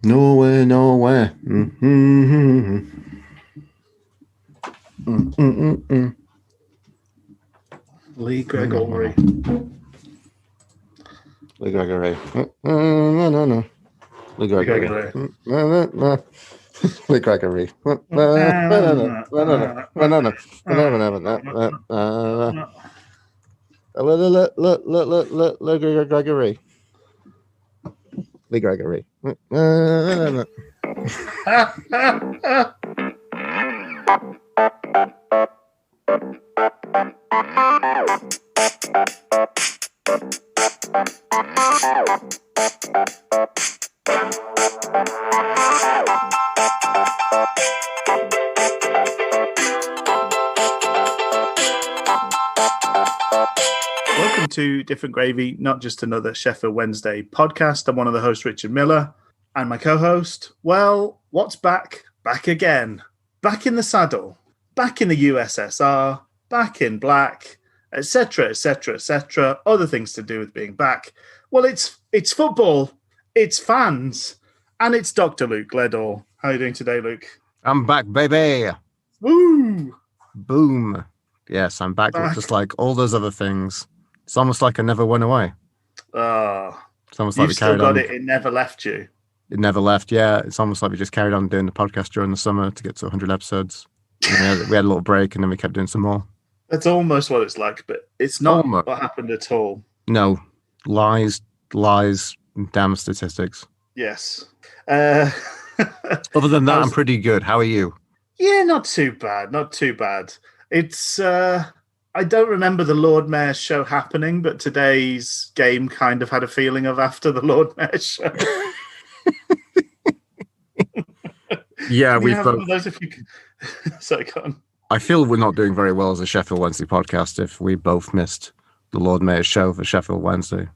Nowhere, nowhere. Mm-hmm. Mm-mm-mm-mm. Lee Gregory. Lee Gregory. No, no, no. Lee Gregory. No, no, no. Lee Gregory. No, no, no, no, Lee Gregory. Lee Gregory. Welcome to Different Gravy, not just another Sheffield Wednesday podcast. I'm one of the hosts, Richard Miller, and my co-host, well, what's back? Back again. Back in the saddle. Back in the USSR. Back in black, etc., etc., etc. Other things to do with being back. Well, it's football, it's fans, and it's Dr. Luke Gledall. How are you doing today, Luke? I'm back, baby. Woo! Boom. Yes, I'm back. Just like all those other things. It's almost like I never went away. It's almost you've like we still carried got on. it. It never left you. It never left. Yeah, it's almost like we just carried on doing the podcast during the summer to get to 100 episodes. And we had a little break, and then we kept doing some more. That's almost what it's like, but it's not what happened at all. No, lies, damn statistics. Yes. Other than that, I'm pretty good. How are you? Yeah, not too bad. Not too bad. It's I don't remember the Lord Mayor's show happening, but today's game kind of had a feeling of after the Lord Mayor's show. Yeah, we've both. Those if you can... Sorry, go on. I feel we're not doing very well as a Sheffield Wednesday podcast if we both missed the Lord Mayor's show for Sheffield Wednesday.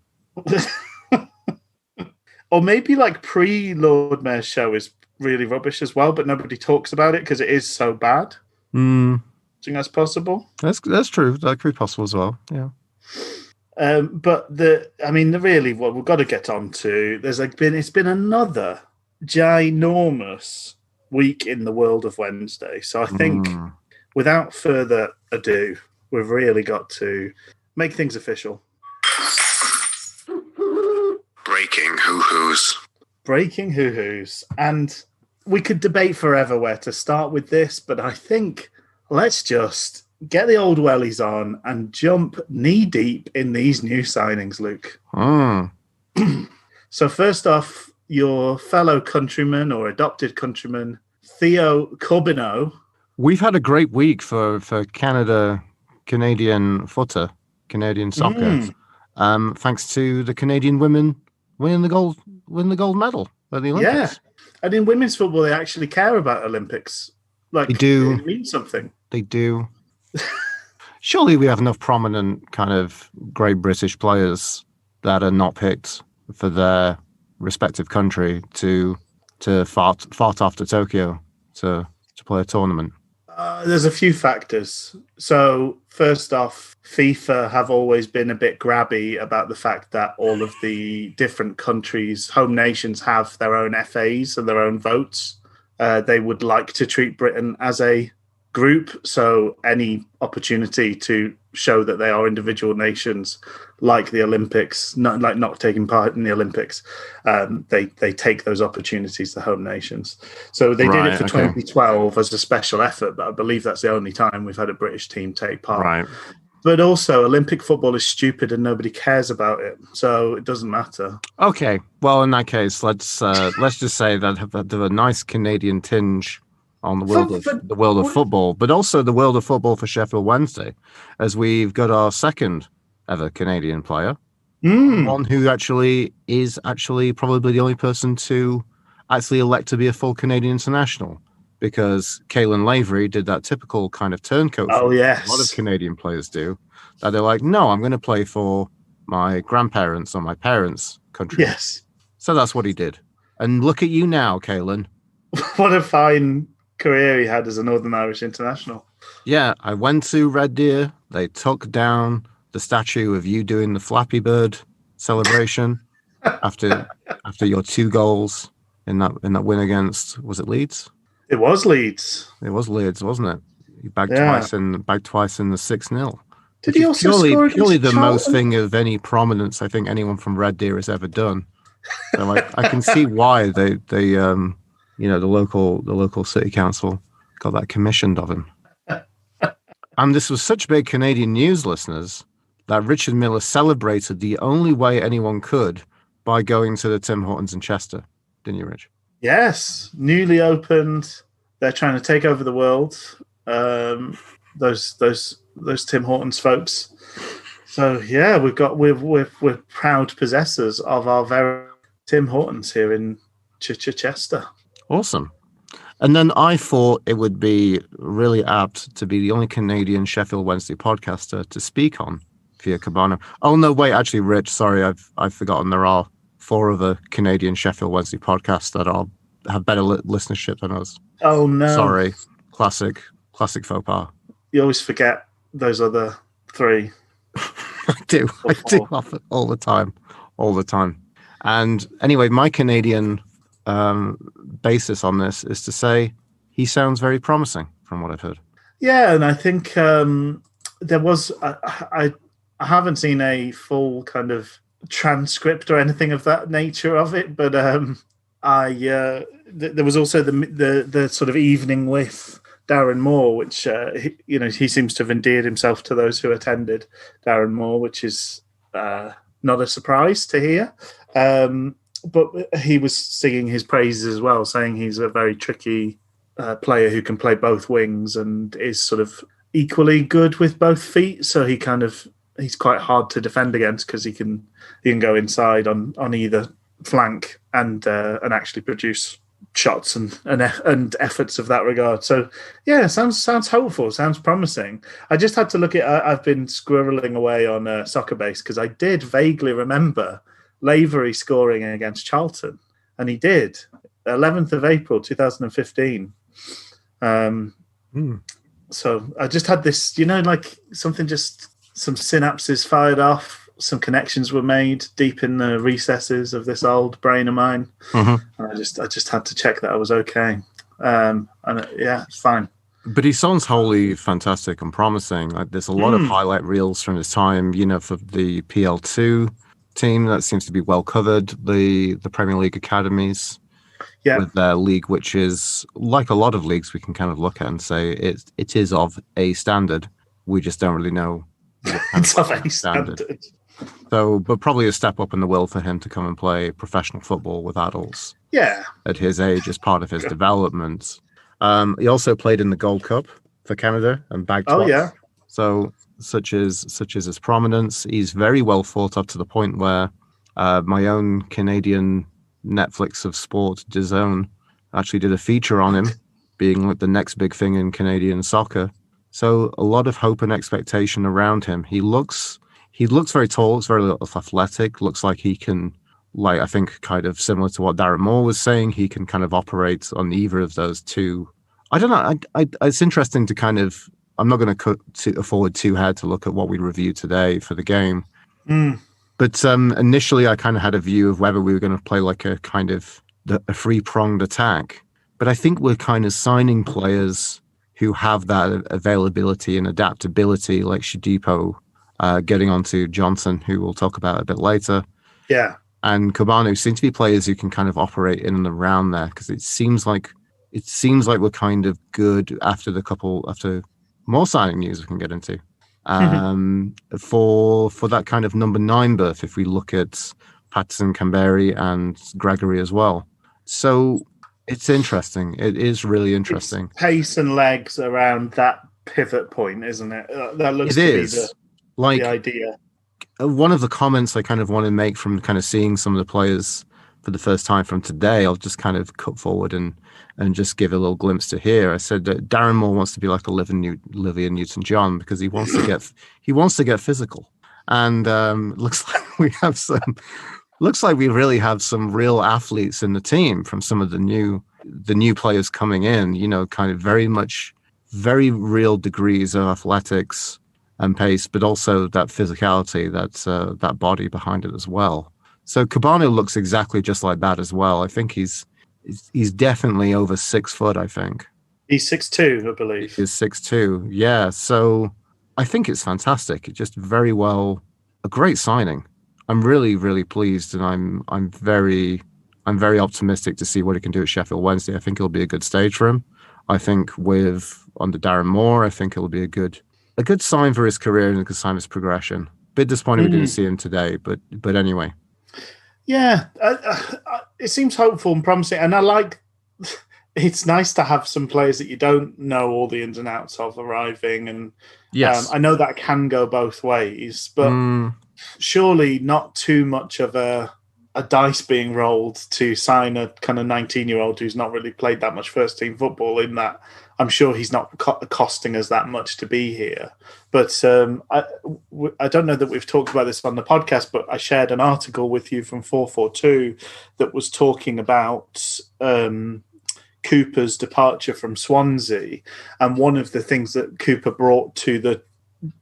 Or maybe like pre-Lord Mayor's show is really rubbish as well, but nobody talks about it because it is so bad. Do you think that's possible? That's true. That could be possible as well. Yeah. But really, what we've got to get on to, it's been another ginormous week in the world of Wednesday. So I think without further ado, we've really got to make things official. Breaking hoo-hoos. Breaking hoo-hoos. And we could debate forever where to start with this, but I think let's just get the old wellies on and jump knee-deep in these new signings, Luke. So first off, your fellow countryman or adopted countryman, Theo Corbineau. We've had a great week for Canadian footer, Canadian soccer. Thanks to the Canadian women winning the gold medal at the Olympics. Yeah, and in women's football, they actually care about Olympics. Like they do. It means something. They do. Surely we have enough prominent kind of great British players that are not picked for their respective country to fart off to Tokyo to play a tournament. There's a few factors. So first off, FIFA have always been a bit grabby about the fact that all of the different countries, home nations, have their own FAs and their own votes. They would like to treat Britain as a group, so any opportunity to show that they are individual nations, like the Olympics, not taking part in the Olympics, they take those opportunities, the home nations. So they did it for 2012 as a special effort, but I believe that's the only time we've had a British team take part. Right. But also, Olympic football is stupid and nobody cares about it, so it doesn't matter. Okay, well, in that case, let's just say that there's a nice Canadian tinge on the world of football, but also the world of football for Sheffield Wednesday, as we've got our second ever Canadian player, one who is probably the only person to actually elect to be a full Canadian international, because Caelan Lavery did that typical kind of turncoat. Oh, yes. A lot of Canadian players do. That they're like, no, I'm going to play for my grandparents or my parents' country. Yes. So that's what he did. And look at you now, Caelan. What a fine career he had as a Northern Irish international. Yeah, I went to Red Deer. They took down the statue of you doing the Flappy Bird celebration after your 2 goals. in that win against, was it Leeds? It was Leeds. It was Leeds, wasn't it? He bagged Yeah. twice in the 6-0. Did he also score purely the against most Charlton? thing of any prominence I think anyone from Red Deer has ever done. So I can see why they the local city council got that commissioned of him. And this was such big Canadian news, listeners, that Richard Miller celebrated the only way anyone could by going to the Tim Hortons in Chester, didn't you, Rich? Yes, newly opened. They're trying to take over the world. Those Tim Hortons folks. So yeah, we're proud possessors of our very Tim Hortons here in Chichester. Awesome. And then I thought it would be really apt to be the only Canadian Sheffield Wednesday podcaster to speak on via Cabano. Oh no, wait, actually, Rich, sorry, I've forgotten. There are 4 other Canadian Sheffield Wednesday podcasts that have better listenership than us. Oh no, sorry, classic faux pas. You always forget those other 3. I do all the time. And anyway, my Canadian basis on this is to say he sounds very promising from what I've heard. Yeah, and I think there was I haven't seen a full kind of transcript or anything of that nature of it, but there was also the sort of evening with Darren Moore, which he seems to have endeared himself to those who attended Darren Moore, which is not a surprise to hear. But he was singing his praises as well, saying he's a very tricky player who can play both wings and is sort of equally good with both feet. So he's quite hard to defend against because he can go inside on either flank and actually produce shots and efforts of that regard. So yeah, sounds hopeful, sounds promising. I just had to look at. I've been squirreling away on Soccer Base because I did vaguely remember Lavery scoring against Charlton, and he did 11th of April 2015. So I just had this, like something, just some synapses fired off. Some connections were made deep in the recesses of this old brain of mine. Mm-hmm. And I just had to check that I was okay. And it's fine. But he sounds wholly fantastic and promising. Like there's a lot of highlight reels from his time, for the PL2 team that seems to be well covered. The Premier League academies, with their league, which is like a lot of leagues we can kind of look at and say it is of a standard. We just don't really know. It's of a standard. So, but probably a step up in the will for him to come and play professional football with adults. Yeah. At his age, as part of his development. He also played in the Gold Cup for Canada and bagged twice. Yeah. So, such is his prominence. He's very well thought of to the point where my own Canadian Netflix of sport, DAZN, actually did a feature on him, being like the next big thing in Canadian soccer. So, a lot of hope and expectation around him. He looks very tall, looks very athletic, looks like he can, like, I think kind of similar to what Darren Moore was saying, he can kind of operate on either of those two. I don't know. It's interesting to kind of, I'm not going to forward too ahead to look at what we reviewed today for the game. But initially I kind of had a view of whether we were going to play like a kind of a three-pronged attack. But I think we're kind of signing players who have that availability and adaptability, like Shadipo, getting onto Johnson, who we'll talk about a bit later. Yeah. And Cabano seem to be players who can kind of operate in and around there, because it seems like we're kind of good after more signing news we can get into. For that kind of number 9 berth, if we look at Patterson, Canberry and Gregory as well. So it's interesting. It is really interesting. It's pace and legs around that pivot point, isn't it? That looks be the idea. One of the comments I kind of want to make from kind of seeing some of the players for the first time from today, I'll just kind of cut forward and just give a little glimpse to here. I said that Darren Moore wants to be like Olivia Netwon-John because he wants to get physical, and looks like we really have some real athletes in the team from some of the new players coming in. Kind of very real degrees of athletics and pace, but also that physicality, that body behind it as well. So Cabano looks exactly just like that as well. I think he's He's definitely over 6 foot, I think. He's 6'2", I believe. He's 6'2". Yeah. So I think it's fantastic. It's just very well, a great signing. I'm really, really pleased, and I'm very optimistic to see what he can do at Sheffield Wednesday. I think it'll be a good stage for him. I think under Darren Moore, I think it'll be a good sign for his career and a good sign of his progression. Bit disappointed we didn't see him today, but anyway. Yeah, it seems hopeful and promising, and I like. It's nice to have some players that you don't know all the ins and outs of arriving, and yes, I know that can go both ways, but surely not too much of a dice being rolled to sign a kind of 19-year-old who's not really played that much first team football. In that, I'm sure he's not costing us that much to be here. But I don't know that we've talked about this on the podcast, but I shared an article with you from 442 that was talking about Cooper's departure from Swansea, and one of the things that Cooper brought to the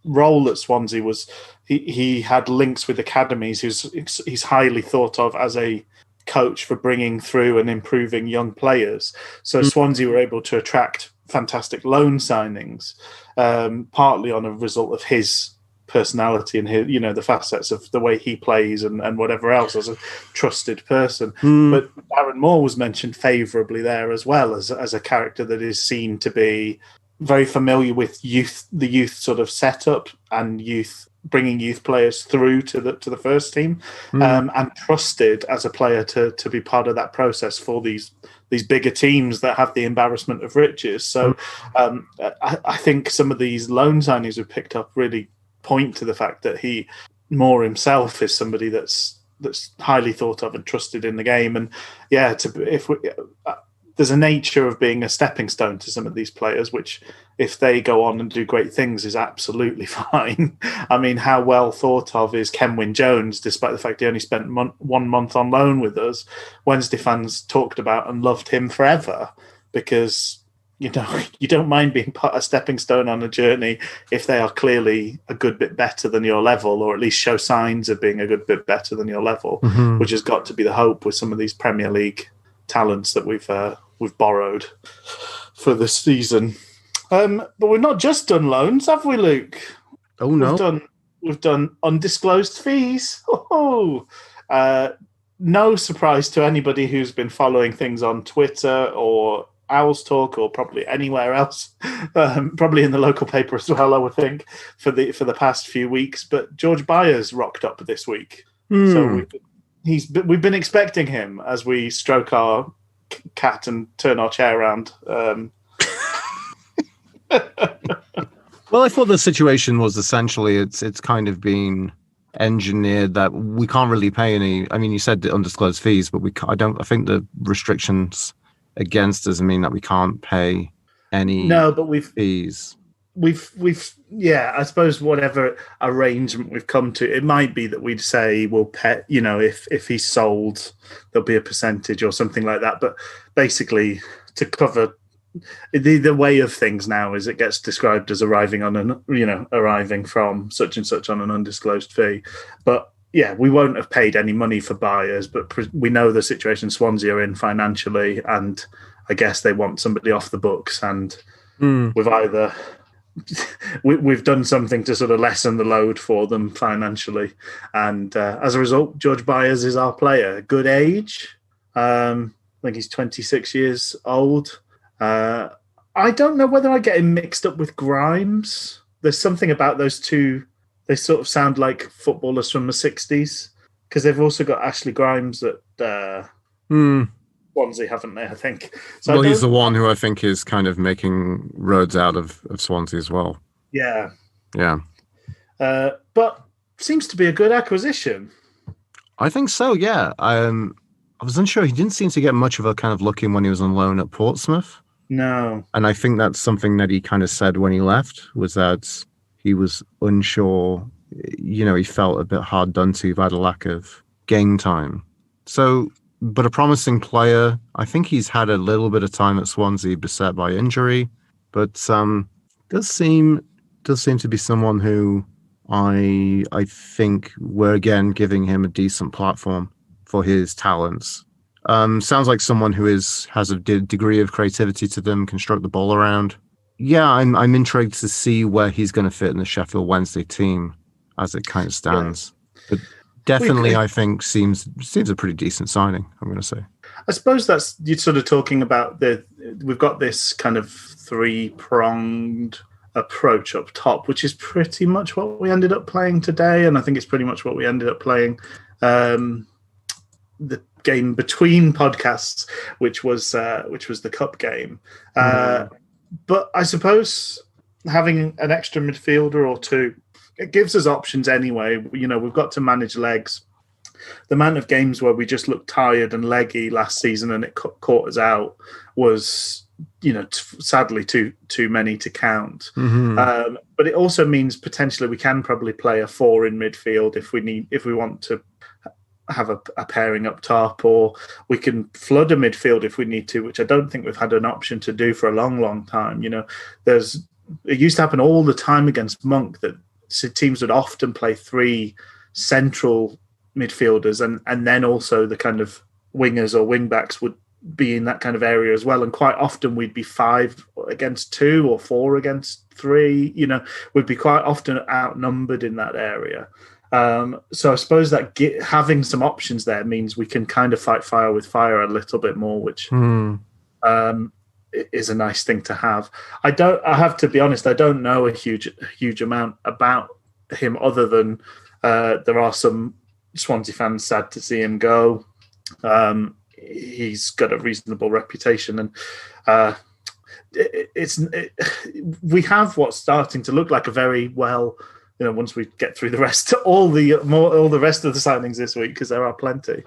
role at Swansea was he had links with academies. He's highly thought of as a coach for bringing through and improving young players. So Swansea were able to attract fantastic loan signings, partly on a result of his personality and his, the facets of the way he plays and whatever else as a trusted person. But Darren Moore was mentioned favourably there as well as a character that is seen to be very familiar with the youth sort of setup and bringing youth players through to the first team, and trusted as a player to be part of that process for these bigger teams that have the embarrassment of riches. So I think some of these loan signings we've picked up really point to the fact that Moore himself is somebody that's highly thought of and trusted in the game. And yeah, there's a nature of being a stepping stone to some of these players, which if they go on and do great things is absolutely fine. I mean, how well thought of is Kenwyne Jones, despite the fact he only spent 1 month on loan with us? Wednesday fans talked about and loved him forever because, you don't mind being a stepping stone on a journey if they are clearly a good bit better than your level, or at least show signs of being a good bit better than your level, which has got to be the hope with some of these Premier League talents that we've borrowed for this season. But we've not just done loans, have we, Luke? Oh no, we've done undisclosed fees. No surprise to anybody who's been following things on Twitter or Owls Talk or probably anywhere else, probably in the local paper as well, I would think, for the past few weeks. But George Byers rocked up this week, so we've been expecting him as we stroke our cat and turn our chair around. Well, I thought the situation was essentially it's kind of been engineered that we can't really pay any. I mean, you said the undisclosed fees, but I think the restrictions against us mean that we can't pay any. No, but fees. We've I suppose whatever arrangement we've come to, it might be that we'd say we'll pay, if he's sold, there'll be a percentage or something like that. But basically, to cover the way of things now is it gets described as arriving from such and such on an undisclosed fee. But yeah, we won't have paid any money for Byers, but we know the situation Swansea are in financially, and I guess they want somebody off the books, and we've done something to sort of lessen the load for them financially, and as a result, George Byers is our player. Good age, I think he's 26 years old. I don't know whether I get him mixed up with Grimes. There's something about those two. They sort of sound like footballers from the 60s, because they've also got Ashley Grimes at Swansea, haven't they, I think? So well, he's the one who I think is kind of making roads out of Swansea as well. Yeah. Yeah. But seems to be a good acquisition. I think so, yeah. I was unsure. He didn't seem to get much of a kind of look in when he was on loan at Portsmouth. No. And I think that's something that he kind of said when he left, was that he was unsure. He felt a bit hard done to by the lack of game time. So, but a promising player. I think he's had a little bit of time at Swansea beset by injury, but does seem to be someone who I think we're again giving him a decent platform for his talents. Sounds like someone who has a degree of creativity to them, can stroke the ball around. Yeah, I'm intrigued to see where he's going to fit in the Sheffield Wednesday team as it kind of stands. But definitely, I think seems a pretty decent signing, I'm going to say. I suppose that's, you're sort of talking about we've got this kind of three-pronged approach up top, which is pretty much what we ended up playing today, and I think it's pretty much what we ended up playing the game between podcasts, which was the cup game. But I suppose having an extra midfielder or two, it gives us options anyway. You know, we've got to manage legs. The amount of games where we just looked tired and leggy last season and it caught us out was, you know, sadly too many to count. But it also means potentially we can probably play a 4 in midfield if we want to have a pairing up top, or we can flood a midfield if we need to, which I don't think we've had an option to do for a long time. You know, it used to happen all the time against Monk that teams would often play 3 central midfielders and then also the kind of wingers or wing backs would be in that kind of area as well, and quite often we'd be 5 against 2 or 4 against 3. You know, we'd be quite often outnumbered in that area. So I suppose that having some options there means we can kind of fight fire with fire a little bit more, which is a nice thing to have. I have to be honest, I don't know a huge amount about him other than there are some Swansea fans sad to see him go. He's got a reasonable reputation, and we have what's starting to look like a very well. You know, once we get through the rest, all the rest of the signings this week, because there are plenty,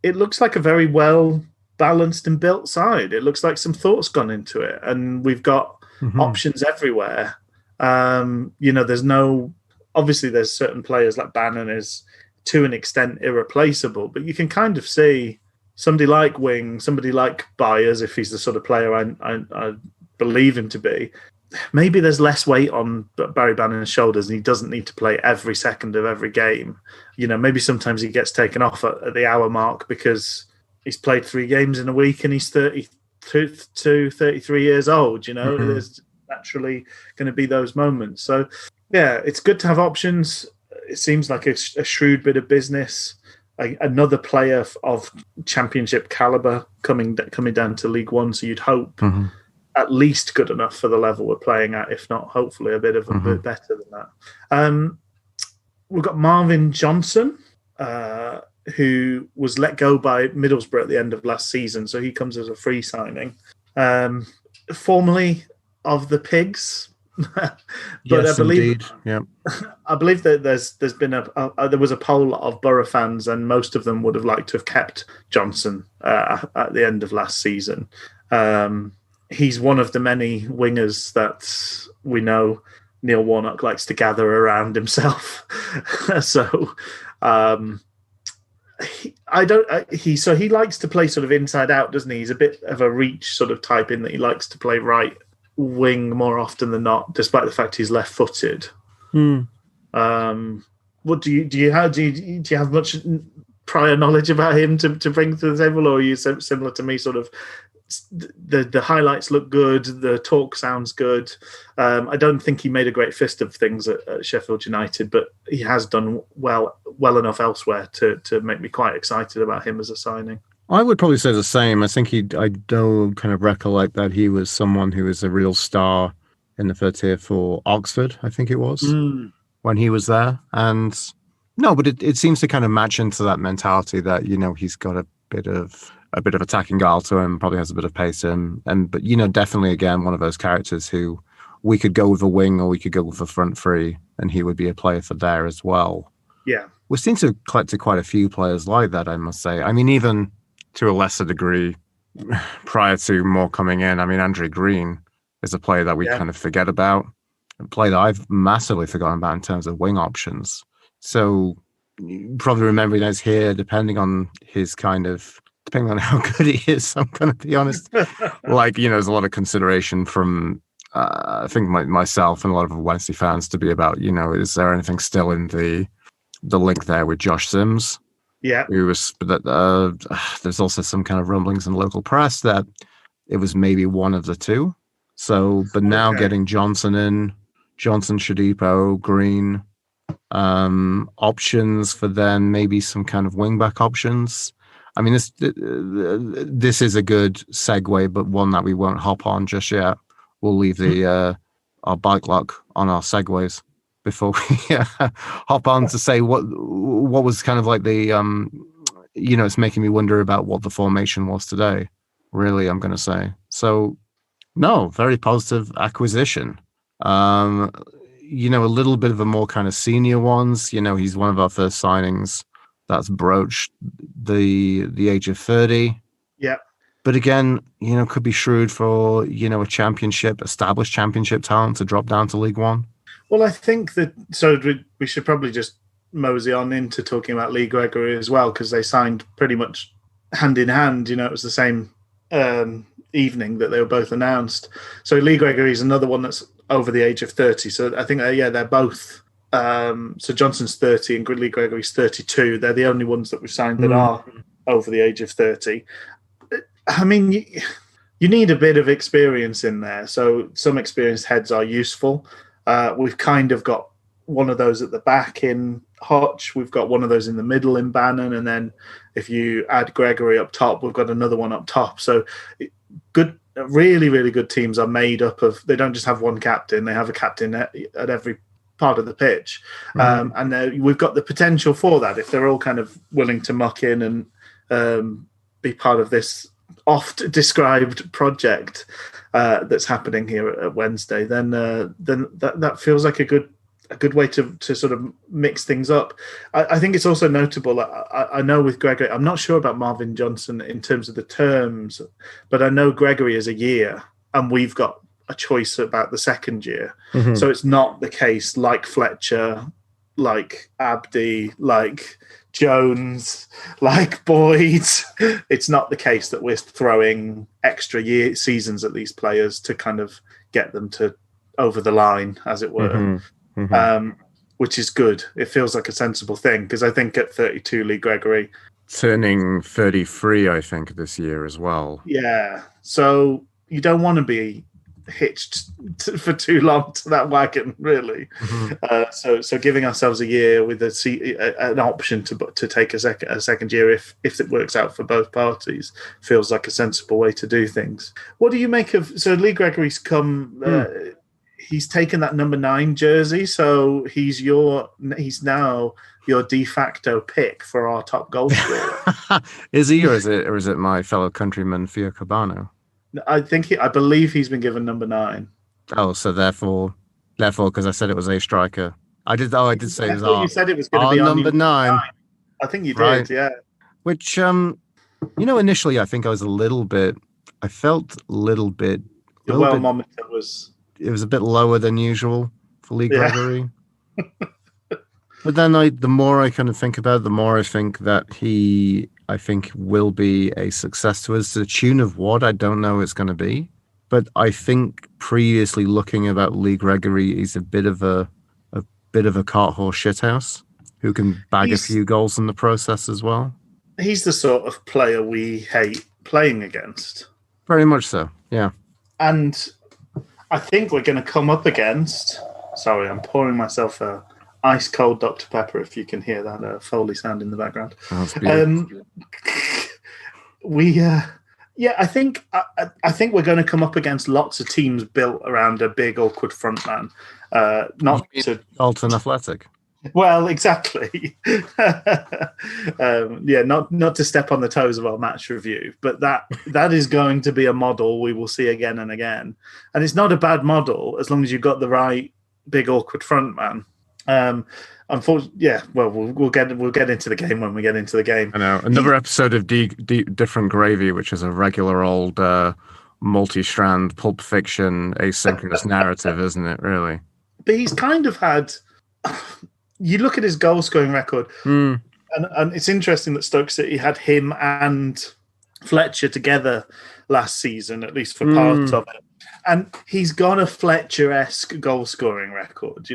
it looks like a very well balanced and built side. It looks like some thought's gone into it, and we've got options everywhere. You know, obviously there's certain players like Bannon is to an extent irreplaceable, but you can kind of see somebody like Wing, somebody like Byers, if he's the sort of player I believe him to be. Maybe there's less weight on Barry Bannon's shoulders and he doesn't need to play every second of every game. You know, maybe sometimes he gets taken off at the hour mark because he's played 3 games in a week and he's 32, 33 years old. You know, there's naturally going to be those moments. So, yeah, it's good to have options. It seems like a shrewd bit of business. Another player of championship caliber coming down to League One, so you'd hope at least good enough for the level we're playing at, if not hopefully a bit better than that. We've got Marvin Johnson, who was let go by Middlesbrough at the end of last season, so he comes as a free signing. Formerly of the Pigs, but yes, I believe, indeed. Yeah, I believe that there's been there was a poll of Borough fans, and most of them would have liked to have kept Johnson at the end of last season. He's one of the many wingers that we know Neil Warnock likes to gather around himself. So he likes to play sort of inside out, doesn't he? He's a bit of a reach sort of type in that he likes to play right wing more often than not, despite the fact he's left-footed. What do you have much prior knowledge about him to bring to the table, or are you similar to me, sort of the highlights look good, the talk sounds good? I don't think he made a great fist of things at Sheffield United, but he has done well enough elsewhere to make me quite excited about him as a signing. I would probably say the same. I think I don't kind of recollect that he was someone who was a real star in the third tier for Oxford, I think it was, when he was there. And no, but it seems to kind of match into that mentality that, you know, he's got a bit of attacking guile to him, probably has a bit of pace in him. But, you know, definitely, again, one of those characters who we could go with a wing or we could go with a front three, and he would be a player for there as well. Yeah. We seem to have collected quite a few players like that, I must say. I mean, even to a lesser degree, prior to Moore coming in, I mean, Andrew Green is a player that we kind of forget about, a player that I've massively forgotten about in terms of wing options. So probably remembering as here, depending on how good he is, I'm going to be honest. Like, you know, there's a lot of consideration from, I think myself and a lot of Wednesday fans to be about, you know, is there anything still in the link there with Josh Sims? Yeah. There's also some kind of rumblings in the local press that it was maybe one of the two. So, but now getting Johnson in, Johnson, Shadipo, Green, options for then maybe some kind of wingback options. I mean, this is a good segue, but one that we won't hop on just yet. We'll leave the our bike lock on our segues before we hop on to say what was kind of like the it's making me wonder about what the formation was today. Really, I'm going to say so. No, very positive acquisition. A little bit of a more kind of senior ones. He's one of our first signings that's broached the age of 30. Yeah. But again, could be shrewd for, established championship talent to drop down to League One. Well, I think that, so we should probably just mosey on into talking about Lee Gregory as well, because they signed pretty much hand in hand. It was the same evening that they were both announced. So Lee Gregory is another one that's over the age of 30. So I think, they're both. So Johnson's 30 and Lee Gregory's 32. They're the only ones that we've signed that are over the age of 30. I mean, you need a bit of experience in there. So some experienced heads are useful. We've kind of got one of those at the back in Hutch. We've got one of those in the middle in Bannon. And then if you add Gregory up top, we've got another one up top. So good, really, really good teams are made up of, they don't just have one captain. They have a captain at every part of the pitch. And we've got the potential for that. If they're all kind of willing to muck in and be part of this oft described project that's happening here at Wednesday, then that feels like a good way to sort of mix things up. I think it's also notable. I know with Gregory, I'm not sure about Marvin Johnson in terms of the terms, but I know Gregory is a year, and we've got a choice about the second year. So it's not the case like Fletcher, like Abdi, like Jones, like Boyd. It's not the case that we're throwing extra seasons at these players to kind of get them to over the line, as it were, which is good. It feels like a sensible thing, because I think at 32, Lee Gregory turning 33, I think, this year as well. Yeah, so you don't want to be hitched for too long to that wagon, really. So giving ourselves a year with an option to take a second year if it works out for both parties feels like a sensible way to do things. What do you make of? So Lee Gregory's come. He's taken that number 9 jersey, so he's now your de facto pick for our top goal scorer. Is he, or is it my fellow countryman Fio Cabano? I believe he's been given number 9. Oh, so therefore, because I said it was a striker. I did say it was you said it was going to be number 9. I think you right. did, yeah. Which, initially I think I felt a little bit. The well-momentum was. It was a bit lower than usual for Lee Gregory. But then the more I kind of think about it, the more I think that I think will be a success to us. To the tune of what, I don't know it's going to be. But I think previously looking about Lee Gregory, he's a bit of a cart horse shithouse who can bag a few goals in the process as well. He's the sort of player we hate playing against. Very much so, yeah. And I think we're going to come up against... Sorry, I'm pouring myself a ice cold Dr. Pepper, if you can hear that Foley sound in the background. I think we're going to come up against lots of teams built around a big, awkward front man. Alton Athletic. Well, exactly. Not to step on the toes of our match review, but that is going to be a model we will see again and again. And it's not a bad model as long as you've got the right big, awkward front man. Unfortunately, we'll get into the game when we get into the game. I know. Another episode of Different Gravy, which is a regular old multi-strand Pulp Fiction asynchronous narrative, isn't it, really? But he's kind of had... You look at his goal-scoring record, and it's interesting that Stoke City had him and Fletcher together last season, at least for part of it. And he's got a Fletcher-esque goal-scoring record.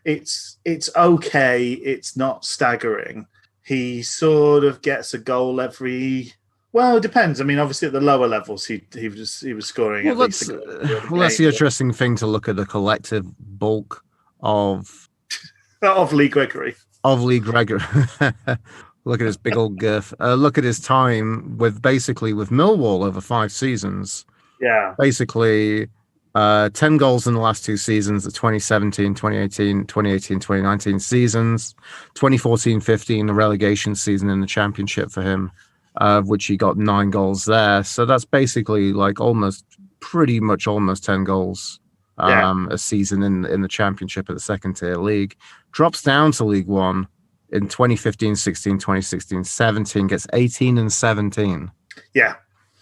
It's okay. It's not staggering. He sort of gets a goal every. Well, it depends. I mean, obviously at the lower levels, he was scoring at least a goal every other that's the game. interesting thing to look at the collective bulk of Lee Gregory. Look at his big old girth. Look at his time with Millwall over 5 seasons. Yeah. Basically, 10 goals in the last 2 seasons, the 2017, 2019 seasons, 2014-15, the relegation season in the championship for him, which he got 9 goals there. So that's basically like pretty much almost 10 goals a season in the championship at the second tier league. Drops down to League One in 2015-16, 2016-17, gets 18 and 17. Yeah.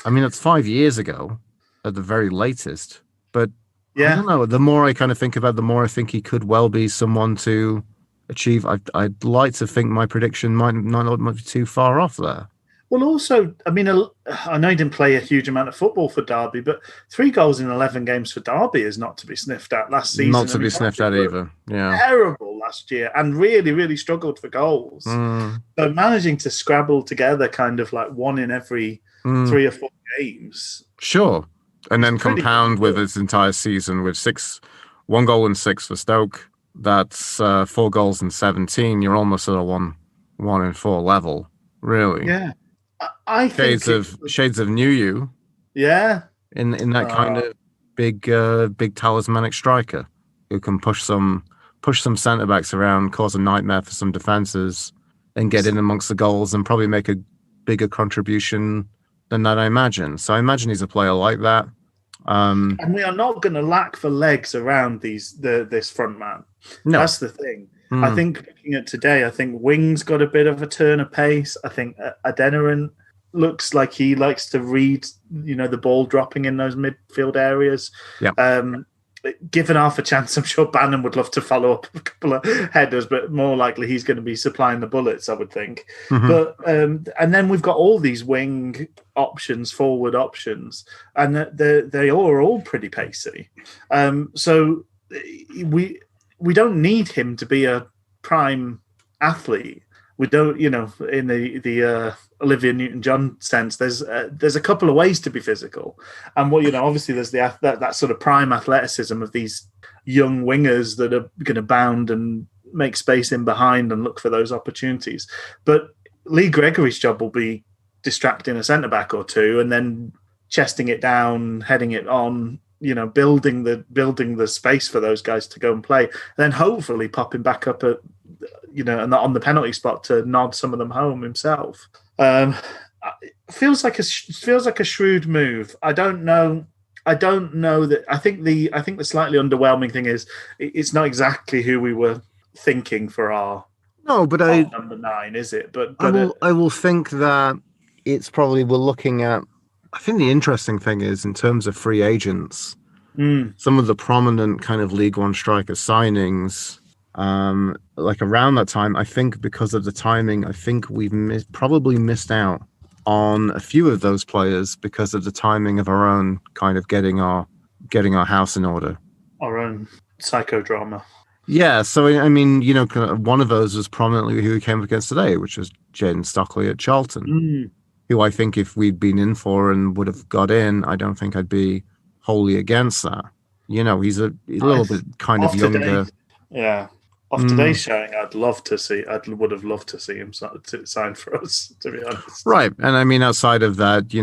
I mean, that's 5 years ago at the very latest. But yeah. I don't know. The more I kind of think about it, the more I think he could well be someone to achieve. I'd like to think my prediction might not be too far off there. Well, also, I mean, I know he didn't play a huge amount of football for Derby, but 3 goals in 11 games for Derby is not to be sniffed at last season. Not to be sniffed at either. Yeah. Terrible last year and really, really struggled for goals. So managing to scrabble together kind of like 1 in every 3 or 4 games. Sure. And then compound with his entire season with 1 goal and 6 for Stoke. That's 4 goals and 17. You're almost at a 1 in 4 level, really. Yeah. I think shades of New You. Yeah. In that kind of big talismanic striker who can push some centre backs around, cause a nightmare for some defenses, and get in amongst the goals and probably make a bigger contribution than that, I imagine. So I imagine he's a player like that. And we are not going to lack for legs around this front man. No. That's the thing. I think looking at today, I think Wing's got a bit of a turn of pace. I think Adeniran looks like he likes to read, the ball dropping in those midfield areas. Yeah. Given half a chance, I'm sure Bannon would love to follow up a couple of headers, but more likely he's going to be supplying the bullets, I would think. Mm-hmm. But and then we've got all these wing options, forward options, and they are all pretty pacey. So we don't need him to be a prime athlete. We don't, in the Olivia Netwon-John sense, there's a couple of ways to be physical, and obviously there's that sort of prime athleticism of these young wingers that are going to bound and make space in behind and look for those opportunities. But Lee Gregory's job will be distracting a centre back or two, and then chesting it down, heading it on, building the space for those guys to go and play, and then hopefully popping back up at and on the penalty spot to nod some of them home himself. Feels like a shrewd move. I don't know that. I think the slightly underwhelming thing is it's not exactly who we were thinking for our number 9, is it? But I will think that it's probably we're looking at. I think the interesting thing is in terms of free agents, some of the prominent kind of League One striker signings. Like around that time, I think because of the timing, I think we've probably missed out on a few of those players because of the timing of our own kind of getting our house in order, our own psychodrama. Yeah, so I mean, one of those was prominently who we came up against today, which was Jayden Stockley at Charlton, who I think if we'd been in for and would have got in, I don't think I'd be wholly against that. He's a little bit kind of younger. Yeah. Off today's showing, I would have loved to see him sign for us, to be honest. Right. And I mean, outside of that,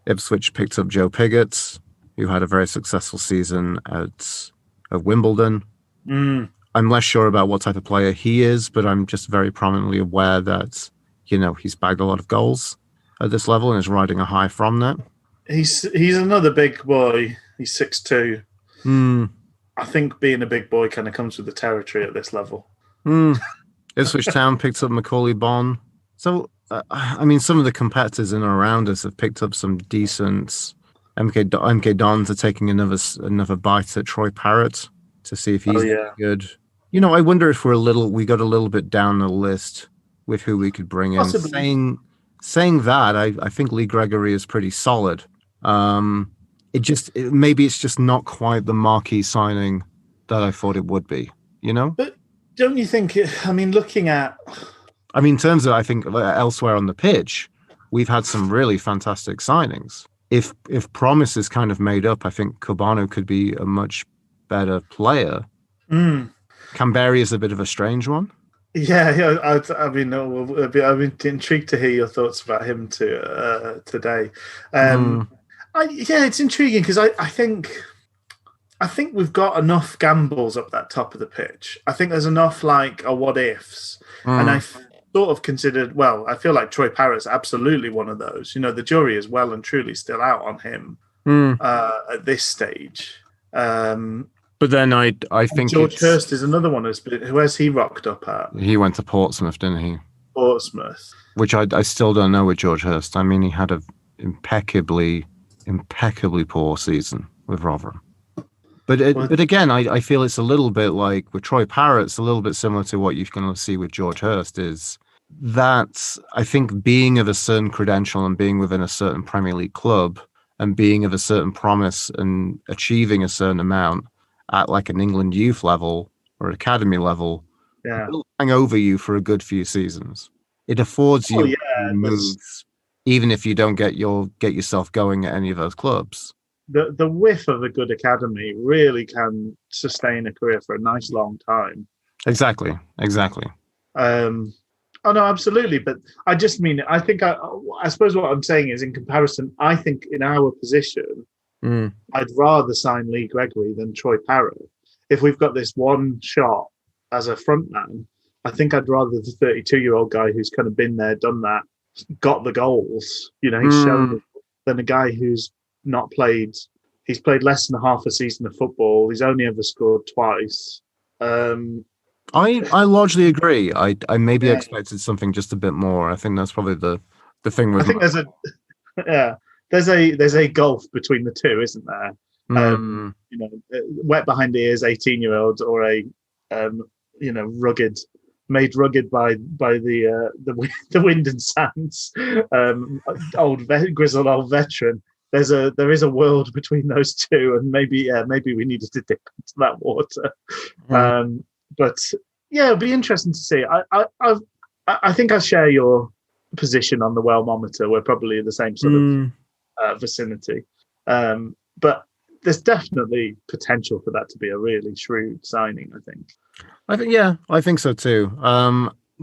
Ipswich picked up Joe Piggott, who had a very successful season at Wimbledon. I'm less sure about what type of player he is, but I'm just very prominently aware that, he's bagged a lot of goals at this level and is riding a high from that. He's another big boy. He's 6'2". I think being a big boy kind of comes with the territory at this level. Ipswich Town picked up Macaulay Bonne. So, I mean, some of the competitors in and around us have picked up some decent. MK Dons are taking another bite at Troy Parrott to see if he's good. I wonder if we got a little bit down the list with who we could bring in. Possibly. Saying that, I think Lee Gregory is pretty solid. Maybe it's just not quite the marquee signing that I thought it would be, But don't you think? Looking at I mean, in terms of, I think, elsewhere on the pitch, we've had some really fantastic signings. If promise is kind of made up, I think Cabano could be a much better player. Canberry is a bit of a strange one. Yeah, I mean, I've been intrigued to hear your thoughts about him today. It's intriguing because I think we've got enough gambles up that top of the pitch. I think there's enough like what ifs, and I sort of considered. Well, I feel like Troy Parrott's absolutely one of those. You know, the jury is well and truly still out on him at this stage. But then I think George Hurst is another one. Who has he rocked up at? He went to Portsmouth, didn't he? Portsmouth. Which I still don't know with George Hurst. I mean, he had an impeccably poor season with Rotherham. But again, I feel it's a little bit like with Troy Parrott, it's a little bit similar to what you're going to see with George Hurst, is that I think being of a certain credential and being within a certain Premier League club and being of a certain promise and achieving a certain amount at like an England youth level or academy level, will hang over you for a good few seasons. It affords you moves, even if you don't get yourself going at any of those clubs. The whiff of a good academy really can sustain a career for a nice long time. Exactly. Oh no, absolutely. But I just mean, I think I suppose what I'm saying is, in comparison, I think in our position, I'd rather sign Lee Gregory than Troy Parrott. If we've got this one shot as a front man, I think I'd rather the 32-year-old guy who's kind of been there, done that, got the goals. You know, he's shown it, than a guy who's not played. He's played less than half a season of football. He's only ever scored twice. I largely agree. I maybe expected something just a bit more. I think that's probably the thing with. I think there's a gulf between the two, isn't there? You know, wet behind the ears 18-year-olds or a made rugged by the wind and sands, grizzled old veteran. There is a world between those two, and maybe we needed to dip into that water. But yeah, it'll be interesting to see. I think I share your position on the Wellmometer. We're probably in the same sort of vicinity, but there's definitely potential for that to be a really shrewd signing. I think so too.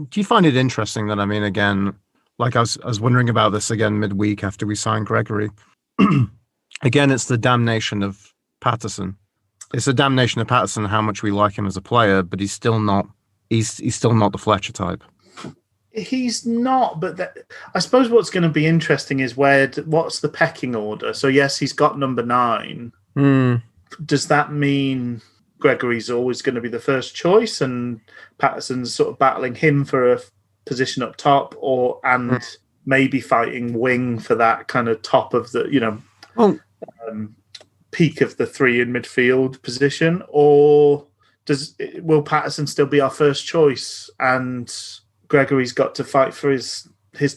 Do you find it interesting that, I mean, again, like I was wondering about this again midweek after we signed Gregory. Again, it's the damnation of Patterson. It's a damnation of Patterson how much we like him as a player, but he's still not. He's still not the Fletcher type. He's not, but I suppose what's going to be interesting is what's the pecking order? So yes, he's got number 9. Does that mean Gregory's always going to be the first choice, and Patterson's sort of battling him for a position up top, and maybe fighting wing for that kind of top of the peak of the 3 in midfield position, or will Patterson still be our first choice and Gregory's got to fight for his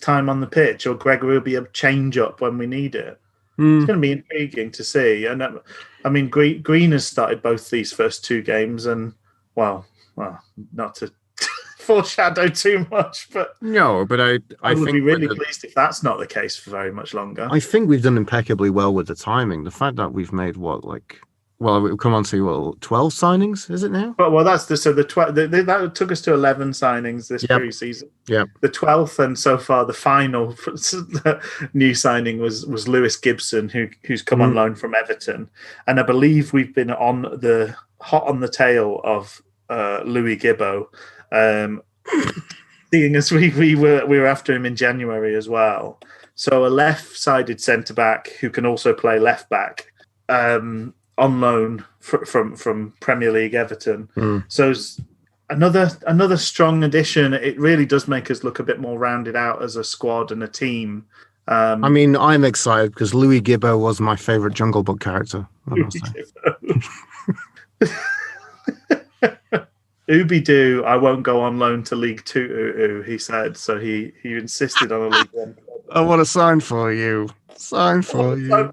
time on the pitch, or Gregory will be a change up when we need it? It's going to be intriguing to see. And I mean, Green has started both these first 2 games, and well, not to foreshadow too much, but no, but I would think be really pleased if that's not the case for very much longer. I think we've done impeccably well with the timing. The fact that we've made we've come on to 12 signings, is it now? Well, that's that took us to 11 signings this pre-season. Yeah, the 12th, and so far the final new signing was Lewis Gibson, who's come on loan from Everton, and I believe we've been hot on the tail of Louis Gibbo, seeing as we were after him in January as well. So a left-sided centre back who can also play left back. On loan from Premier League Everton. So it's another strong addition. It really does make us look a bit more rounded out as a squad and a team. I mean, I'm excited because Louis Gibbo was my favourite Jungle Book character. Oobee I won't go on loan to League 2, he said. So he insisted on a League 1. I want to sign for you. Sign for you.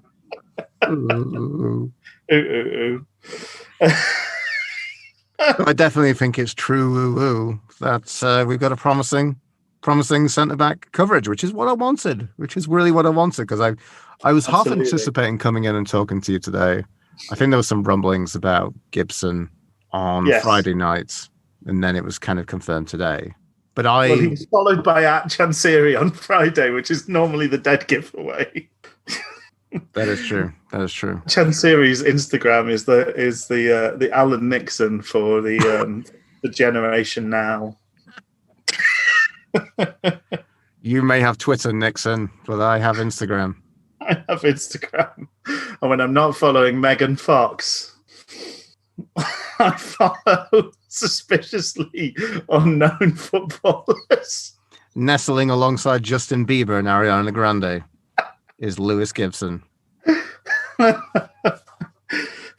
I definitely think it's true. That's we've got a promising promising centre-back coverage, which is what I wanted, which is really what I wanted, because I was half anticipating coming in and talking to you today. I think there was some rumblings about Gibson on Friday night, and then it was kind of confirmed today. But he was followed by Chansiri on Friday, which is normally the dead giveaway. That is true. Chansiri's Instagram is the Alan Nixon for the generation now. You may have Twitter, Nixon, but I have Instagram. I have Instagram, and when I'm not following Megan Fox, I follow suspiciously unknown footballers. Nestling alongside Justin Bieber and Ariana Grande is Lewis Gibson.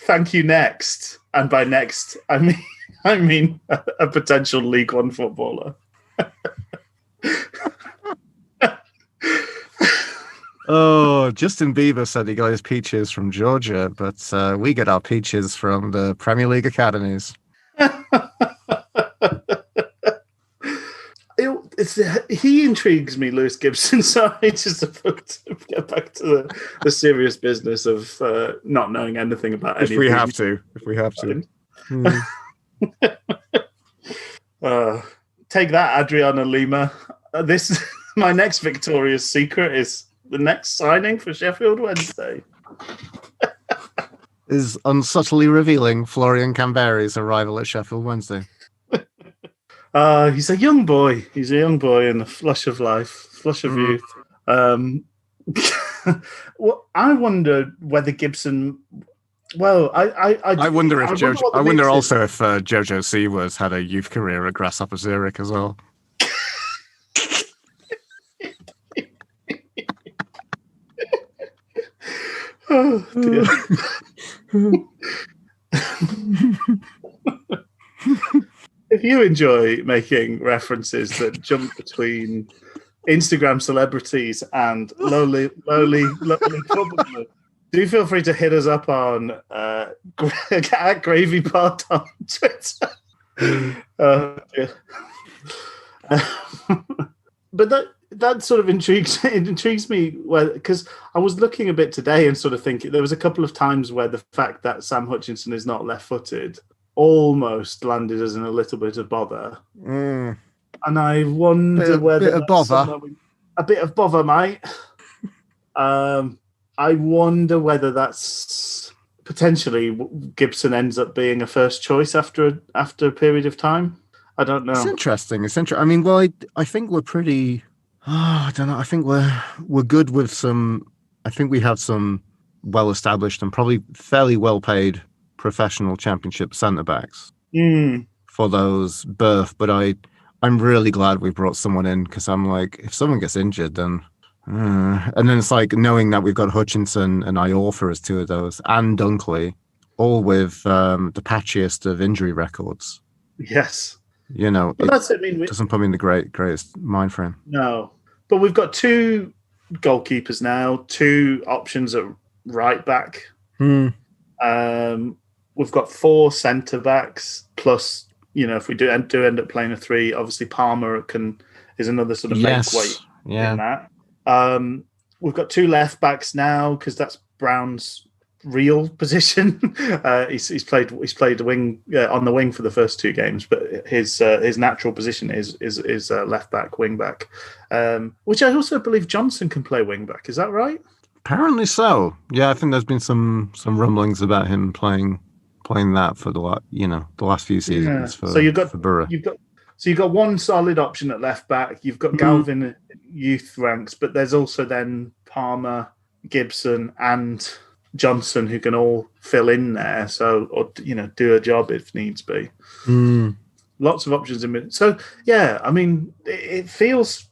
Thank you, next. And by next, I mean a potential League One footballer. Oh, Justin Bieber said he got his peaches from Georgia, but we get our peaches from the Premier League academies. He intrigues me, Lewis Gibson. So I just to get back to the serious business of not knowing anything about anything. If we have to. Take that, Adriana Lima. My next victorious secret is the next signing for Sheffield Wednesday. Is unsubtly revealing Florian Camberi's arrival at Sheffield Wednesday. He's a young boy. He's a young boy in the flush of life, flush of youth. Well, I wonder whether Gibson. Well, I wonder if Jojo. I wonder also if Jojo Siwas had a youth career at Grasshopper Zurich as well. Oh dear. If you enjoy making references that jump between Instagram celebrities and lowly footballers, do feel free to hit us up on at GravyPod on Twitter. But that sort of intrigues me, because I was looking a bit today and sort of thinking there was a couple of times where the fact that Sam Hutchinson is not left-footed almost landed us in a little bit of bother. And I wonder whether a bit of bother, mate. I wonder whether that's potentially Gibson ends up being a first choice after a period of time. I don't know. It's interesting. I mean, well, I think we're pretty. I don't know. I think we're good with some. I think we have some well-established and probably fairly well-paid professional championship centre-backs for those berth. But I'm really glad we brought someone in, because I'm like, if someone gets injured, then and then it's like knowing that we've got Hutchinson and Iorfa as two of those, and Dunkley, all with the patchiest of injury records. Yes. You know, it doesn't put me in the greatest mind frame. No, but we've got two goalkeepers now, two options at right back. We've got four centre backs plus, you know, if we do end up playing a three, obviously Palmer is another sort of make weight in that. We've got two left backs now, because that's Brown's real position. He's played the wing on the wing for the first two games, but his natural position is left back, wing back, which I also believe Johnson can play wing back. Is that right? Apparently so. Yeah, I think there's been some rumblings about him playing that for the last few seasons. For Borough. You've got one solid option at left back. You've got Galvin at youth ranks, but there's also then Palmer, Gibson, and Johnson, who can all fill in there, or do a job if needs be. Lots of options in mid. So yeah, I mean, it feels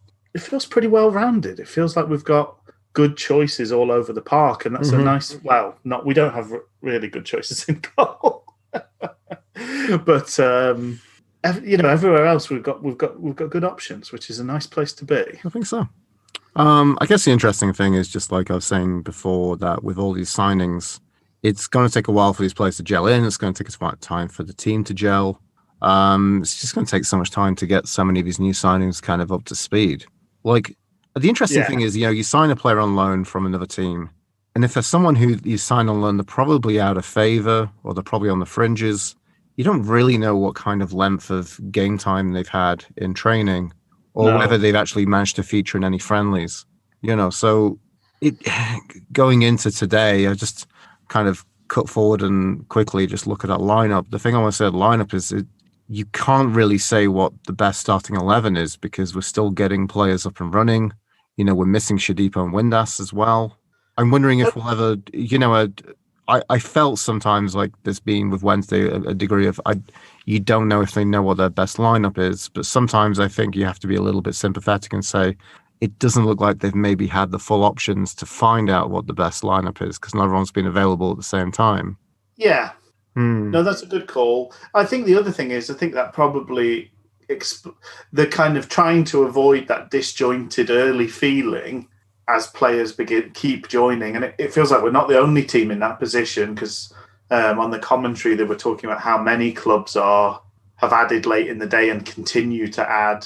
pretty well rounded. It feels like we've got good choices all over the park, and that's a nice. Well, we don't have really good choices in goal, but everywhere else we've got good options, which is a nice place to be. I think so. I guess the interesting thing is, just like I was saying before, that with all these signings, it's going to take a while for these players to gel in. It's going to take us time for the team to gel. It's just going to take so much time to get so many of these new signings kind of up to speed. Like, the interesting thing is, you sign a player on loan from another team, and if there's someone who you sign on loan, they're probably out of favor or they're probably on the fringes. You don't really know what kind of length of game time they've had in training or whether they've actually managed to feature in any friendlies. So going into today, I just kind of cut forward and quickly just look at that lineup. The thing I want to say about the lineup is you can't really say what the best starting 11 is because we're still getting players up and running. We're missing Shadipo and Windass as well. I'm wondering if we'll ever, I felt sometimes like this being with Wednesday a degree of you don't know if they know what their best lineup is, but sometimes I think you have to be a little bit sympathetic and say it doesn't look like they've maybe had the full options to find out what the best lineup is because not everyone's been available at the same time. Yeah. No, that's a good call. I think the other thing is, I think that probably the kind of trying to avoid that disjointed early feeling as players keep joining. And it feels like we're not the only team in that position because on the commentary they were talking about how many clubs have added late in the day and continue to add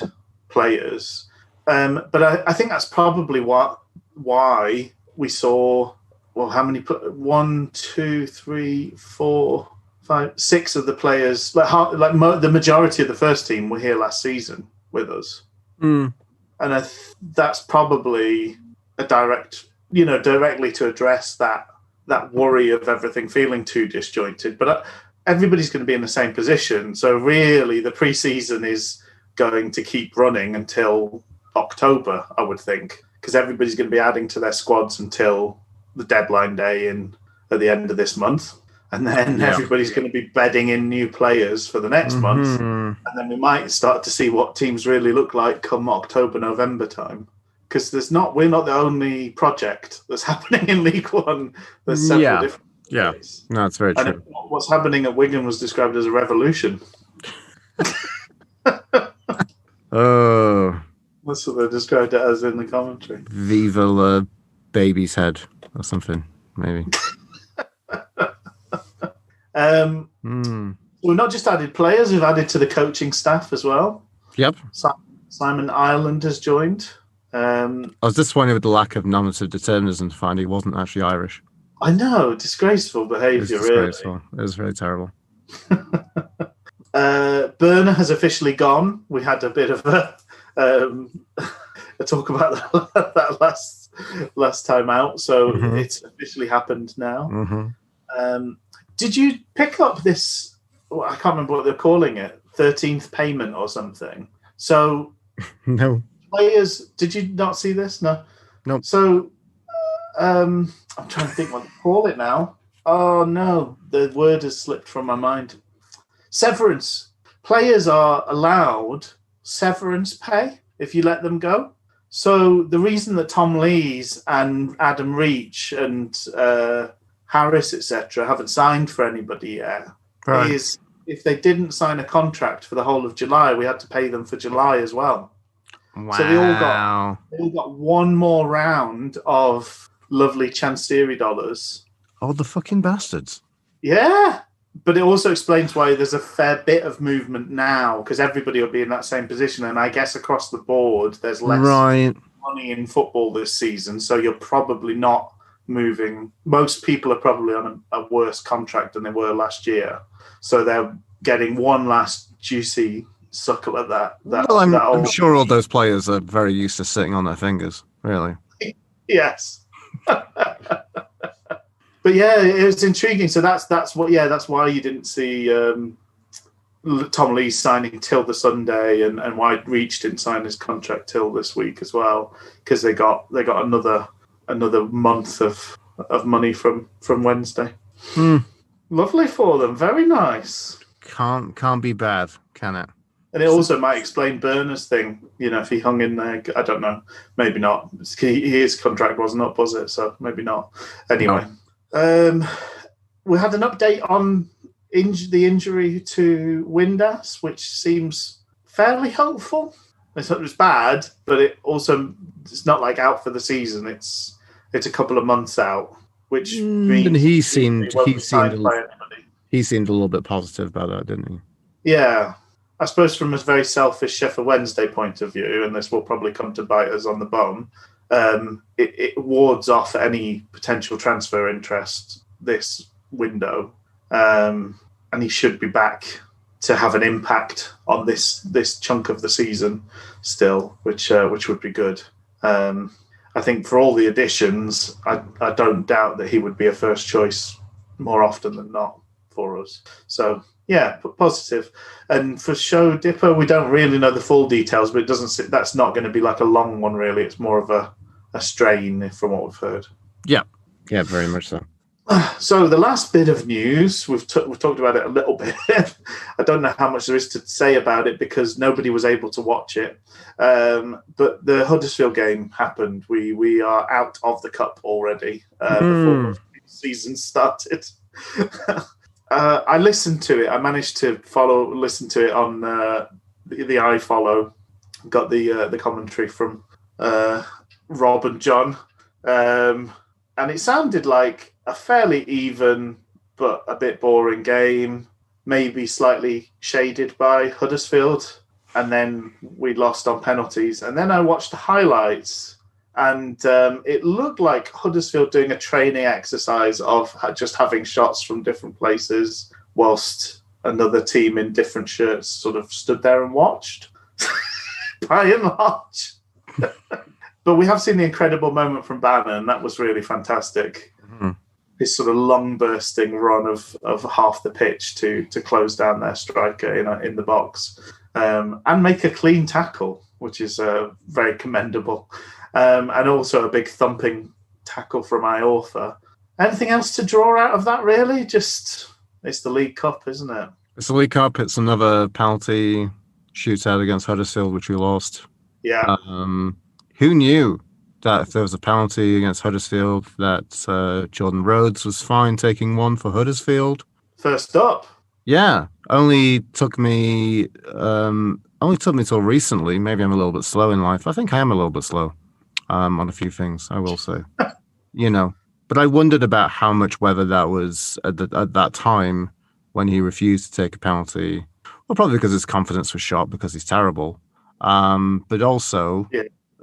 players. But I think that's probably why we saw, how many? 1, 2, 3, 4, 5, 6 of the players, the majority of the first team were here last season with us. And that's probably a directly to address that worry of everything feeling too disjointed. But everybody's going to be in the same position. So really the pre-season is going to keep running until October, I would think, because everybody's going to be adding to their squads until the deadline day at the end of this month. And then everybody's going to be bedding in new players for the next month. And then we might start to see what teams really look like come October, November time. Because we're not the only project that's happening in League One. There's several different ways. No, it's very true. What's happening at Wigan was described as a revolution. Oh. That's what they described it as in the commentary. Viva la baby's head or something, maybe. We've not just added players, we've added to the coaching staff as well. Yep. Simon Ireland has joined. I was disappointed with the lack of nominative determinism to find he wasn't actually Irish. I know, disgraceful behaviour, really. It was very terrible. Burner has officially gone. We had a bit of a talk about that last time out, so it's officially happened now. Did you pick up this? I can't remember what they're calling it. 13th payment or something. So no players. Did you not see this? No. So I'm trying to think what to call it now. Oh no, the word has slipped from my mind. Severance. Players are allowed severance pay if you let them go. So the reason that Tom Lees and Adam Reach and Harris, etc., haven't signed for anybody yet is if they didn't sign a contract for the whole of July, we had to pay them for July as well. Wow. So they all got one more round of lovely Chancery dollars. Oh, the fucking bastards. Yeah. But it also explains why there's a fair bit of movement now, because everybody will be in that same position. And I guess across the board, there's less money in football this season. So you're probably not moving. Most people are probably on a worse contract than they were last year. So they're getting one last juicy suckle at that. Well, I'm sure all those players are very used to sitting on their fingers, really. Yes. But yeah, it was intriguing. So that's why you didn't see Tom Lee signing till the Sunday, and why Reach didn't sign his contract till this week as well, because they got another month of money from Wednesday. Lovely for them, very nice. Can't be bad, can it? And it also might explain Burner's thing. If he hung in there, I don't know, maybe not. His contract wasn't up, was it? So maybe not. Anyway. No. We had an update on the injury to Windass, which seems fairly hopeful. It was bad, but it's not like out for the season. It's a couple of months out, which means and he seemed a little bit positive about that, didn't he? Yeah, I suppose from a very selfish Sheffield Wednesday point of view, and this will probably come to bite us on the bum, it wards off any potential transfer interest this window, and he should be back to have an impact on this chunk of the season still, which would be good. I think for all the additions, I don't doubt that he would be a first choice more often than not for us. So yeah, positive. And for Show Dipper, we don't really know the full details, but that's not going to be like a long one really. It's more of a strain from what we've heard. Yeah, very much so. So the last bit of news, we've talked about it a little bit. I don't know how much there is to say about it because nobody was able to watch it. But the Huddersfield game happened. We are out of the cup already before the season started. I listened to it. I managed to listen to it on the iFollow. Got the commentary from Rob and John, and it sounded like a fairly even but a bit boring game, maybe slightly shaded by Huddersfield, and then we lost on penalties. And then I watched the highlights, and it looked like Huddersfield doing a training exercise of just having shots from different places whilst another team in different shirts sort of stood there and watched, by and large. But we have seen the incredible moment from Bannon. That was really fantastic. Mm-hmm. This sort of long bursting run of half the pitch to close down their striker in the box and make a clean tackle, which is very commendable. And also a big thumping tackle from Iorfa. Anything else to draw out of that, really? Just, it's the League Cup, isn't it? It's the League Cup. It's another penalty shootout against Huddersfield, which we lost. Yeah. Who knew that if there was a penalty against Huddersfield, that Jordan Rhodes was fine taking one for Huddersfield? First up. Yeah. Only took me till recently. Maybe I'm a little bit slow in life. I think I am a little bit slow on a few things, I will say. But I wondered about how much whether that was at that time when he refused to take a penalty. Well, probably because his confidence was shot because he's terrible. But also,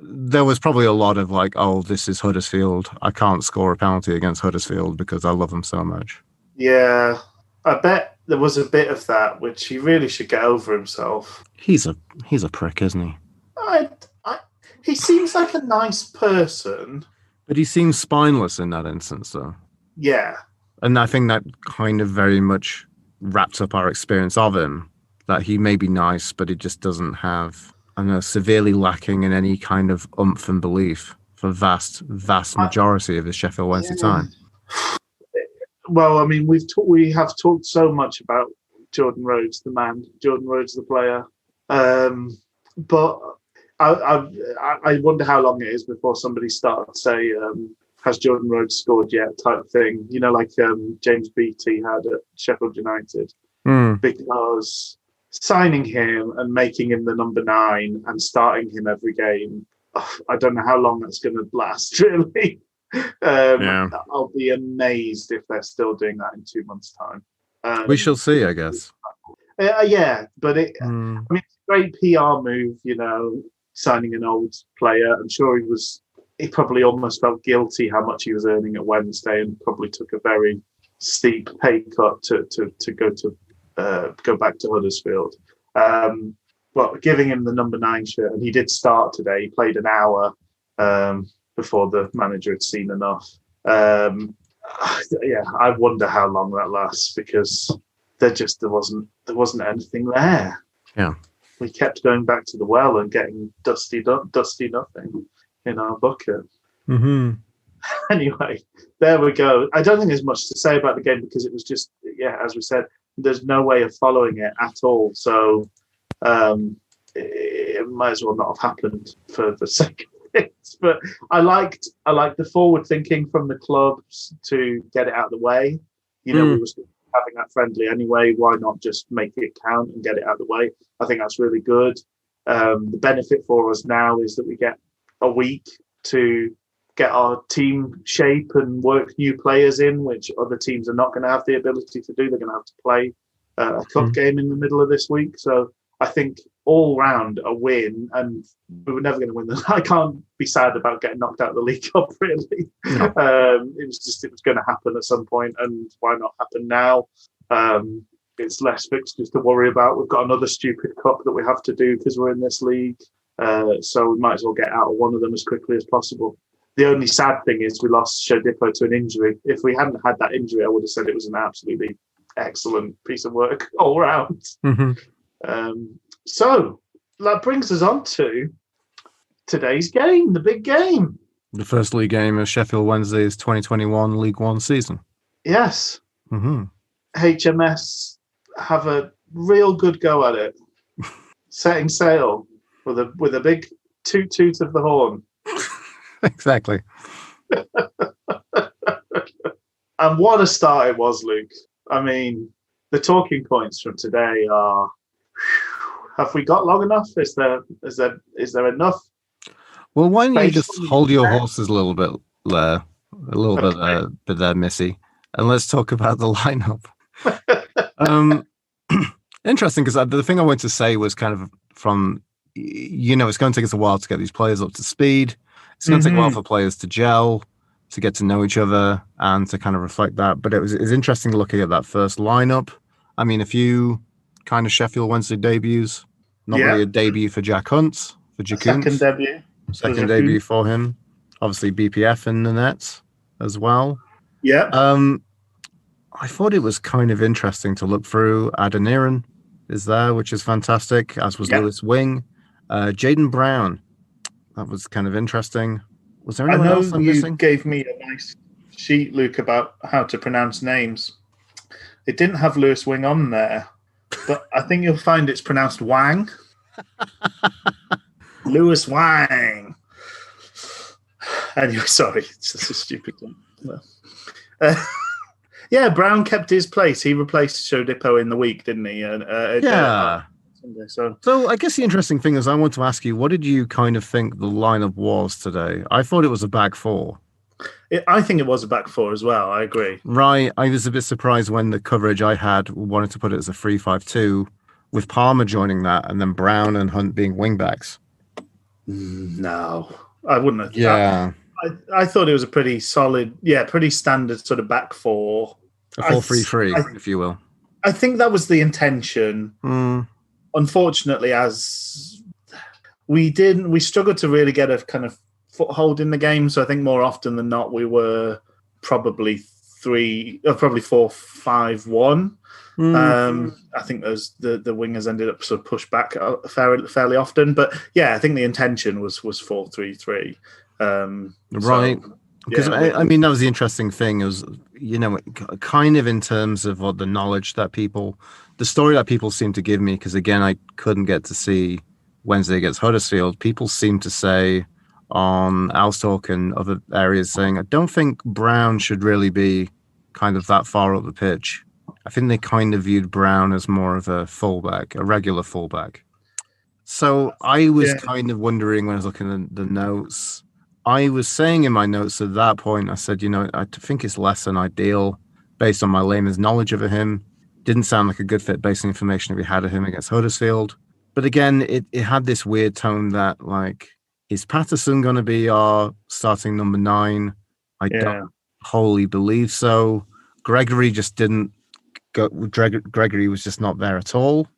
there was probably a lot of like, oh, this is Huddersfield. I can't score a penalty against Huddersfield because I love them so much. Yeah, I bet there was a bit of that, which he really should get over himself. He's a prick, isn't he? He seems like a nice person. But he seems spineless in that instance, though. Yeah. And I think that kind of very much wraps up our experience of him. That he may be nice, but he just doesn't have, severely lacking in any kind of oomph and belief for vast majority of his Sheffield Wednesday time. Well, I mean, we have talked so much about Jordan Rhodes, the man, Jordan Rhodes, the player. But I wonder how long it is before somebody starts say, has Jordan Rhodes scored yet type thing, like James Beattie had at Sheffield United. Because signing him and making him the number 9 and starting him every game, I don't know how long that's going to last, really. I'll be amazed if they're still doing that in 2 months' time. We shall see, I guess. Yeah, but it's a great PR move, signing an old player. I'm sure he probably almost felt guilty how much he was earning at Wednesday and probably took a very steep pay cut to go back to Huddersfield. But giving him the number 9 shirt, and he did start today. He played an hour before the manager had seen enough. I wonder how long that lasts because there wasn't anything there. Yeah. We kept going back to the well and getting dusty nothing in our bucket. Mm-hmm. Anyway, there we go. I don't think there's much to say about the game because it was just, as we said, there's no way of following it at all. So it might as well not have happened for the sake of it. But I liked the forward thinking from the clubs to get it out of the way. We were having that friendly anyway. Why not just make it count and get it out of the way? I think that's really good. The benefit for us now is that we get a week to get our team shape and work new players in, which other teams are not going to have the ability to do. They're going to have to play a cup game in the middle of this week. So I think all round a win, and we were never going to win this. I can't be sad about getting knocked out of the League Cup, really. No. It was going to happen at some point, and why not happen now? It's less fixtures to worry about. We've got another stupid cup that we have to do because we're in this league. So we might as well get out of one of them as quickly as possible. The only sad thing is we lost Shodipo to an injury. If we hadn't had that injury, I would have said it was an absolutely excellent piece of work all round. So that brings us on to today's game, the big game. The first league game of Sheffield Wednesday's 2021 League One season. Yes. HMS have a real good go at it, setting sail with a big toot of the horn. Exactly. And what a start it was, Luke. I mean, the talking points from today are: have we got long enough? Is there enough? Well, why don't you just hold your horses a little bit there, bit there, Missy, and let's talk about the lineup. Interesting, because the thing I wanted to say was kind of from, it's going to take us a while to get these players up to speed. It's going to take a while for players to gel, to get to know each other, and to kind of reflect that. But it's interesting looking at that first lineup. I mean, a few kind of Sheffield Wednesday debuts. Not really a debut for Jack Hunt, for Jakuns. Second debut for him. Obviously, BPF in the nets as well. Yeah. I thought it was kind of interesting to look through. Adeniran is there, which is fantastic, as was Lewis Wing. Jaden Brown, that was kind of interesting. Was there anyone else I'm missing? You gave me a nice sheet, Luke, about how to pronounce names. It didn't have Lewis Wing on there, but I think you'll find it's pronounced Wang. Lewis Wang. Anyway, sorry, it's just a stupid one. Yeah, Brown kept his place. He replaced Shodipo in the week, didn't he? So I guess the interesting thing is I want to ask you, what did you kind of think the lineup was today? I thought it was a back four. I think it was a back four as well. I agree. Right. I was a bit surprised when the coverage I had wanted to put it as a 3-5-2 with Palmer joining that and then Brown and Hunt being wingbacks. No, I wouldn't have. Yeah. I thought it was a pretty solid, pretty standard sort of back four. A 4-3-3, if you will. I think that was the intention. Unfortunately, as we struggled to really get a kind of foothold in the game. So I think more often than not, we were probably 4-5-1. I think those the wingers ended up sort of pushed back fairly often. But I think the intention was 4-3-3. Right. Because I mean, that was the interesting thing. It was, kind of in terms of what the knowledge that the story that people seem to give me, because again, I couldn't get to see Wednesday against Huddersfield. People seem to say on Alstalk and other areas saying, I don't think Brown should really be kind of that far up the pitch. I think they kind of viewed Brown as more of a fullback, a regular fullback. So I was kind of wondering when I was looking at the notes. I was saying in my notes at that point, I said, I think it's less than ideal based on my layman's knowledge of him. Didn't sound like a good fit based on information that we had of him against Huddersfield. But again, it had this weird tone that, like, is Patterson going to be our starting number 9? I don't wholly believe so. Gregory just didn't go. Gregory was just not there at all.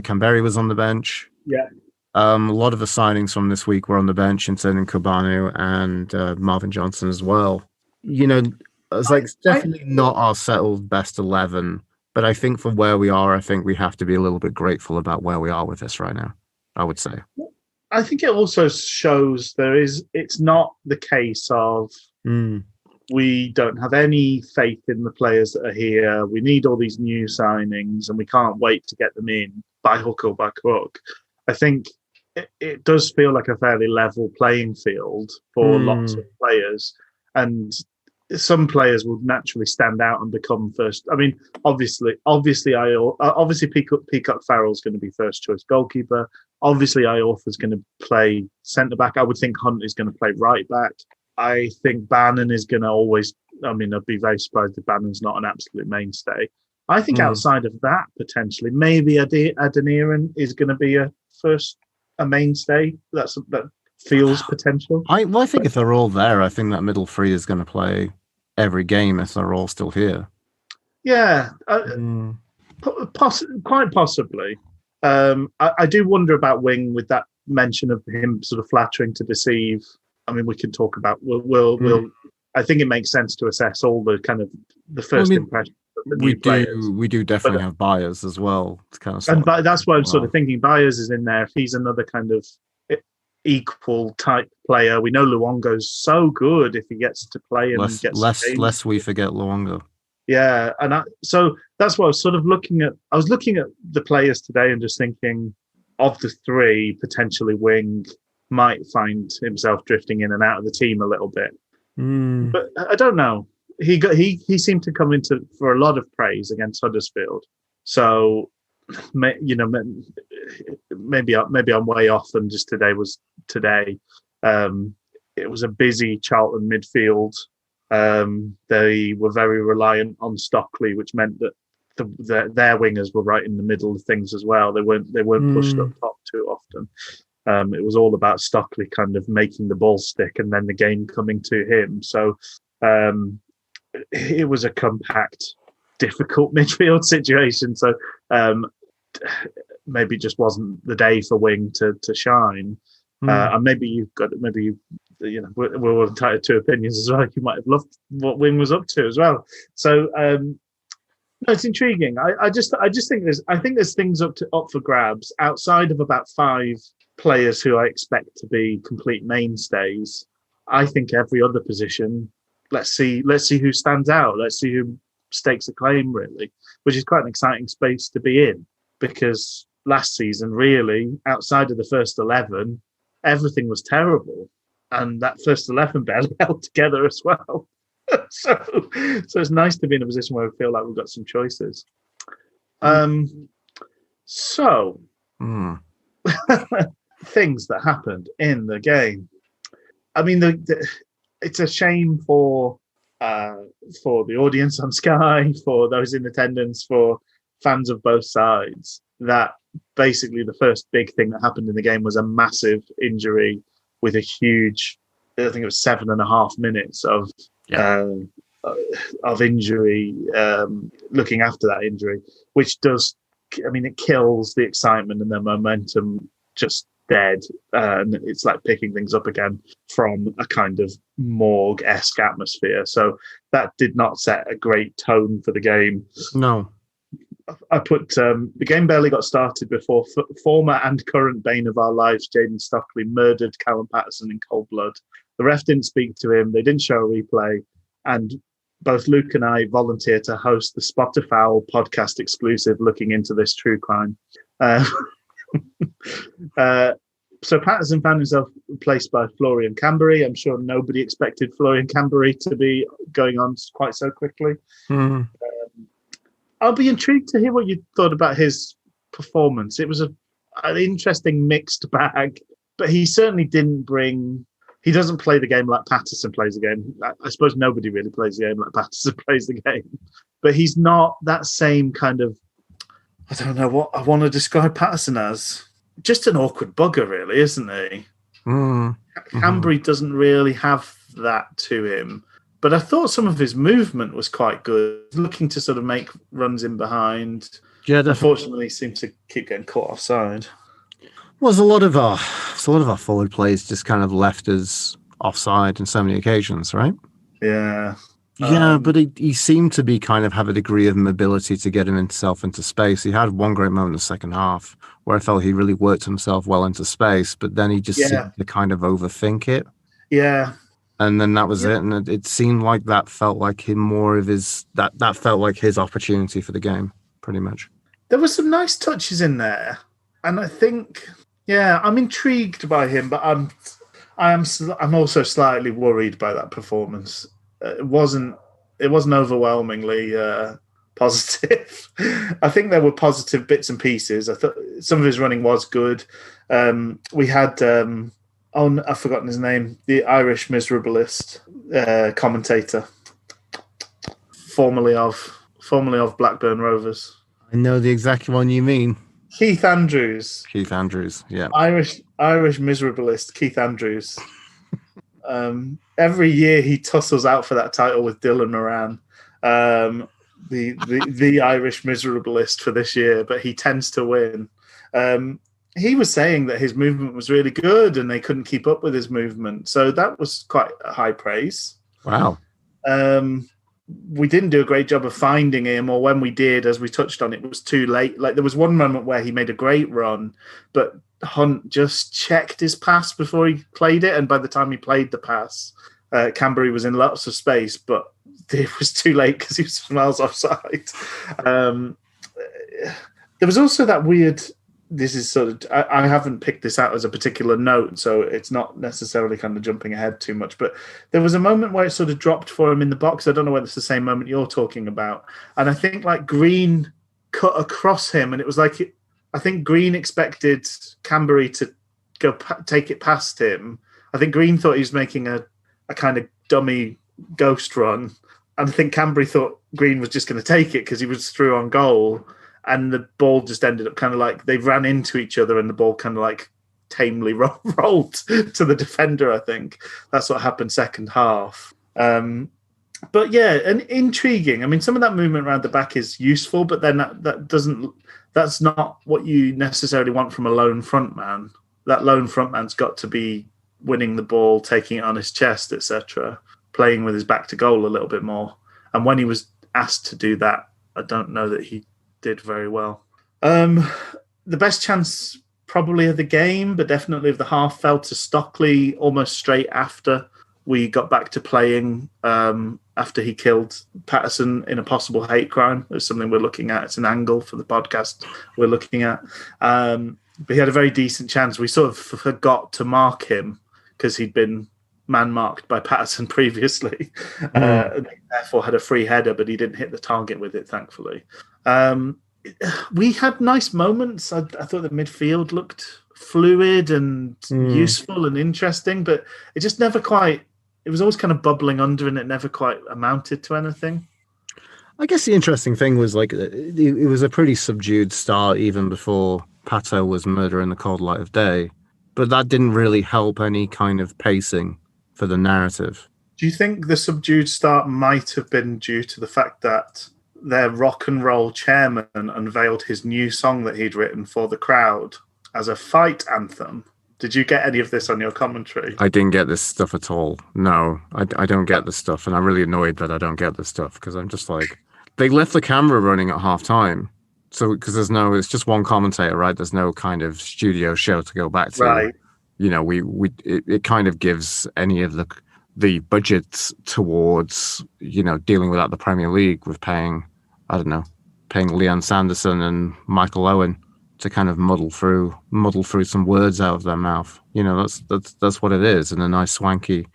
Canberry was on the bench. Yeah. A lot of the signings from this week were on the bench, including Kubanu and Marvin Johnson as well. It's like it's definitely not our settled best 11, but I think for where we are, I think we have to be a little bit grateful about where we are with this right now, I would say. I think it also shows it's not the case of we don't have any faith in the players that are here. We need all these new signings and we can't wait to get them in by hook or by crook. I think it does feel like a fairly level playing field for lots of players, and some players will naturally stand out and become first. I mean, obviously, Peacock Farrell's going to be first choice goalkeeper. Obviously, Iorfa's going to play centre back. I would think Hunt is going to play right back. I think Bannon is going to always. I mean, I'd be very surprised if Bannon's not an absolute mainstay. I think outside of that, potentially, maybe Adeniran is going to be a mainstay. That feels potential. I think if they're all there, I think that middle three is going to play every game if they're all still here. Yeah, quite possibly. I do wonder about Wing with that mention of him sort of flattering to deceive. I mean, we can talk about. We'll. I think it makes sense to assess all the kind of the first impression. We do definitely have bias as well. To kind of and that's why I'm sort of thinking Byers is in there. If he's another kind of equal type player, we know Luongo's so good if he gets to play and lest we forget Luongo. Yeah, and so that's what I was sort of looking at. I was looking at the players today and just thinking of the three, potentially Wing might find himself drifting in and out of the team a little bit. But I don't know. He seemed to come into for a lot of praise against Huddersfield. So maybe I'm way off, and just today was today. It was a busy Charlton midfield. They were very reliant on Stockley, which meant that their wingers were right in the middle of things as well. They weren't pushed up top too often. It was all about Stockley kind of making the ball stick and then the game coming to him. So it was a compact, difficult midfield situation. So maybe it just wasn't the day for Wing to shine. And we're all entitled to opinions as well. You might have loved what Wing was up to as well. So no, it's intriguing. I just think there's things up for grabs outside of about 5 players who I expect to be complete mainstays. I think every other position, let's see who stands out. Let's see who stakes a claim, really, which is quite an exciting space to be in, because last season, really, outside of the first 11, everything was terrible. And that first 11 barely held together as well. So it's nice to be in a position where we feel like we've got some choices. Things that happened in the game. I mean, it's a shame for the audience on Sky, for those in attendance, for fans of both sides, that basically the first big thing that happened in the game was a massive injury with a huge, I think it was 7.5 minutes of injury, looking after that injury, which does, I mean, it kills the excitement and the momentum just dead. And it's like picking things up again from a kind of morgue-esque atmosphere. So that did not set a great tone for the game. No. I put the game barely got started before former and current bane of our lives, Jayden Stockley, murdered Callum Patterson in cold blood. The ref didn't speak to him. They didn't show a replay. And both Luke and I volunteered to host the Spotify podcast exclusive looking into this true crime. So Patterson found himself replaced by Florian Cambery. I'm sure nobody expected Florian Cambery to be going on quite so quickly. I'll be intrigued to hear what you thought about his performance. It was an interesting mixed bag, but he certainly didn't bring... He doesn't play the game like Patterson plays the game. I suppose nobody really plays the game like Patterson plays the game. But he's not that same kind of... I don't know what I want to describe Patterson as. Just an awkward bugger, really, isn't he? Cambery doesn't really have that to him. But I thought some of his movement was quite good, looking to sort of make runs in behind. Yeah, unfortunately, seems to keep getting caught offside. Well, a lot of our forward plays just kind of left us offside on so many occasions, right? Yeah. Yeah, but he seemed to be kind of have a degree of mobility to get himself into space. He had one great moment in the second half where I felt he really worked himself well into space, but then he just seemed to kind of overthink it. Yeah. And then that was it. And it seemed like that felt like him more of his, that felt like his opportunity for the game, pretty much. There were some nice touches in there. And I think, I'm intrigued by him, but I'm also slightly worried by that performance. It wasn't overwhelmingly positive. I think there were positive bits and pieces. I thought some of his running was good. We had I've forgotten his name, the Irish miserablist commentator, formerly of formerly of Blackburn Rovers. I know the exact one you mean. Keith Andrews. Keith Andrews, yeah. Irish miserabilist Keith Andrews. Every year he tussles out for that title with Dylan Moran, the Irish miserabilist for this year, but he tends to win. He was saying that his movement was really good and they couldn't keep up with his movement. So that was quite a high praise. Wow. We didn't do a great job of finding him, or when we did, as we touched on, it was too late. Like there was one moment where he made a great run, but Hunt just checked his pass before he played it. And by the time he played the pass, Cambury was in lots of space, but it was too late because he was miles offside. There was also that weird... This is sort of, I haven't picked this out as a particular note, so it's not necessarily kind of jumping ahead too much, but there was a moment where it sort of dropped for him in the box. I don't know whether it's the same moment you're talking about. And I think like Green cut across him, and it was like, I think Green expected Cambury to go take it past him. I think Green thought he was making a kind of dummy ghost run. And I think Cambury thought Green was just going to take it because he was through on goal. And the ball just ended up kind of like they ran into each other and the ball kind of like tamely rolled to the defender, I think. That's what happened second half. But yeah, and intriguing. I mean, some of that movement around the back is useful, but then that's not what you necessarily want from a lone front man. That lone front man's got to be winning the ball, taking it on his chest, etc., playing with his back to goal a little bit more. And when he was asked to do that, I don't know that he did very well. The best chance probably of the game, but definitely of the half, fell to Stockley almost straight after we got back to playing, after he killed Patterson in a possible hate crime. It's something we're looking at. It's an angle for the podcast we're looking at. But he had a very decent chance. We sort of forgot to mark him because he'd been man-marked by Patterson previously. Therefore had a free header, but he didn't hit the target with it, thankfully. We had nice moments. I thought the midfield looked fluid and useful and interesting, but it just never quite... It was always kind of bubbling under and it never quite amounted to anything. I guess the interesting thing was like it was a pretty subdued start even before Pato was murder in the cold light of day, but that didn't really help any kind of pacing for the narrative. Do you think the subdued start might have been due to the fact that their rock and roll chairman unveiled his new song that he'd written for the crowd as a fight anthem? Did you get any of this on your commentary? I didn't get this stuff at all. No, I don't get this stuff. And I'm really annoyed that I don't get this stuff because I'm just like, they left the camera running at half time. So, because it's just one commentator, right? There's no kind of studio show to go back to. Right. You know, it kind of gives any of the budgets towards, you know, dealing without the Premier League with paying Leon Sanderson and Michael Owen to kind of muddle through some words out of their mouth. You know, that's what it is in a nice swanky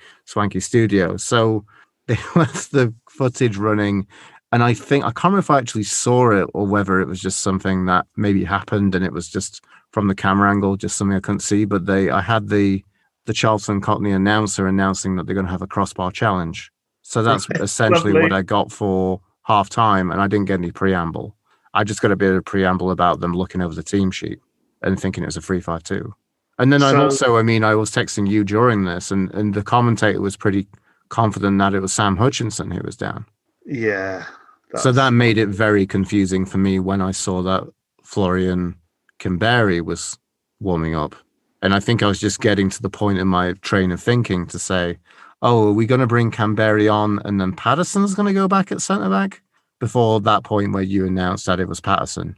studio. So they left the footage running, and I can't remember if I actually saw it or whether it was just something that maybe happened and it was just from the camera angle, just something I couldn't see. But I had the Charlton Cockney announcer announcing that they're going to have a crossbar challenge. So that's essentially what I got for half time, and I didn't get any preamble. I just got a bit of preamble about them looking over the team sheet and thinking it was a 3-5-2. And then I was texting you during this, and the commentator was pretty confident that it was Sam Hutchinson who was down. Yeah. So that made it very confusing for me when I saw that Florian Kimberi was warming up. And I think I was just getting to the point in my train of thinking to say, oh, are we going to bring Kimberi on and then Patterson's going to go back at centre-back? Before that point where you announced that it was Patterson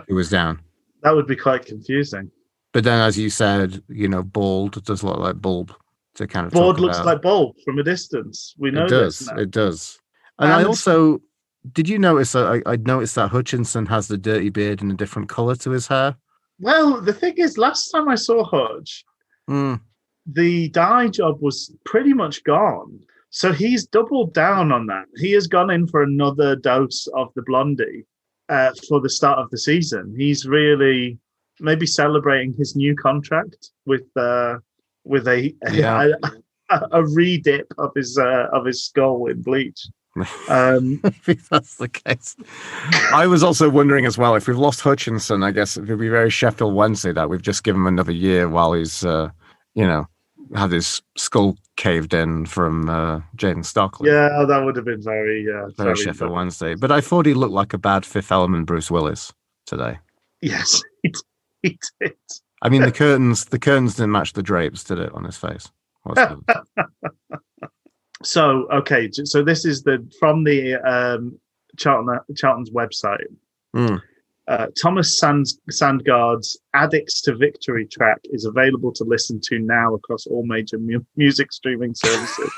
who was down. That would be quite confusing. But then, as you said, you know, Bald does look like Bulb to kind of Bald looks like Bulb from a distance. We know this now. It does. And I also, did you notice, I noticed that Hutchinson has the dirty beard in a different colour to his hair? Well, the thing is, last time I saw Hutch, the dye job was pretty much gone. So he's doubled down on that. He has gone in for another dose of the blondie for the start of the season. He's really maybe celebrating his new contract with a re-dip of his skull in bleach. If that's the case. I was also wondering as well, if we've lost Hutchinson, I guess it would be very Sheffield Wednesday that we've just given him another year while he's, had his skull caved in from Jaden Stockley. Yeah, that would have been very Sheffield Wednesday. But I thought he looked like a bad Fifth Element Bruce Willis today. Yes, he did. I mean, the curtains didn't match the drapes, did it, on his face? So this is from the Charlton's website. Thomas Sandgaard's "Addicts to Victory" track is available to listen to now across all major music streaming services.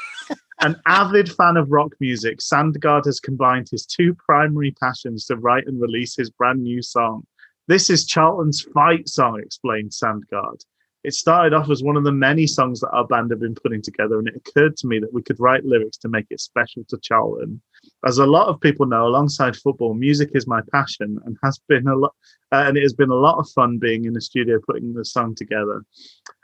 An avid fan of rock music, Sandgaard has combined his two primary passions to write and release his brand new song. This is Charlton's fight song, explained Sandgaard. It started off as one of the many songs that our band have been putting together, and it occurred to me that we could write lyrics to make it special to Charlton. As a lot of people know, alongside football, music is my passion, and has been and it has been a lot of fun being in the studio putting the song together.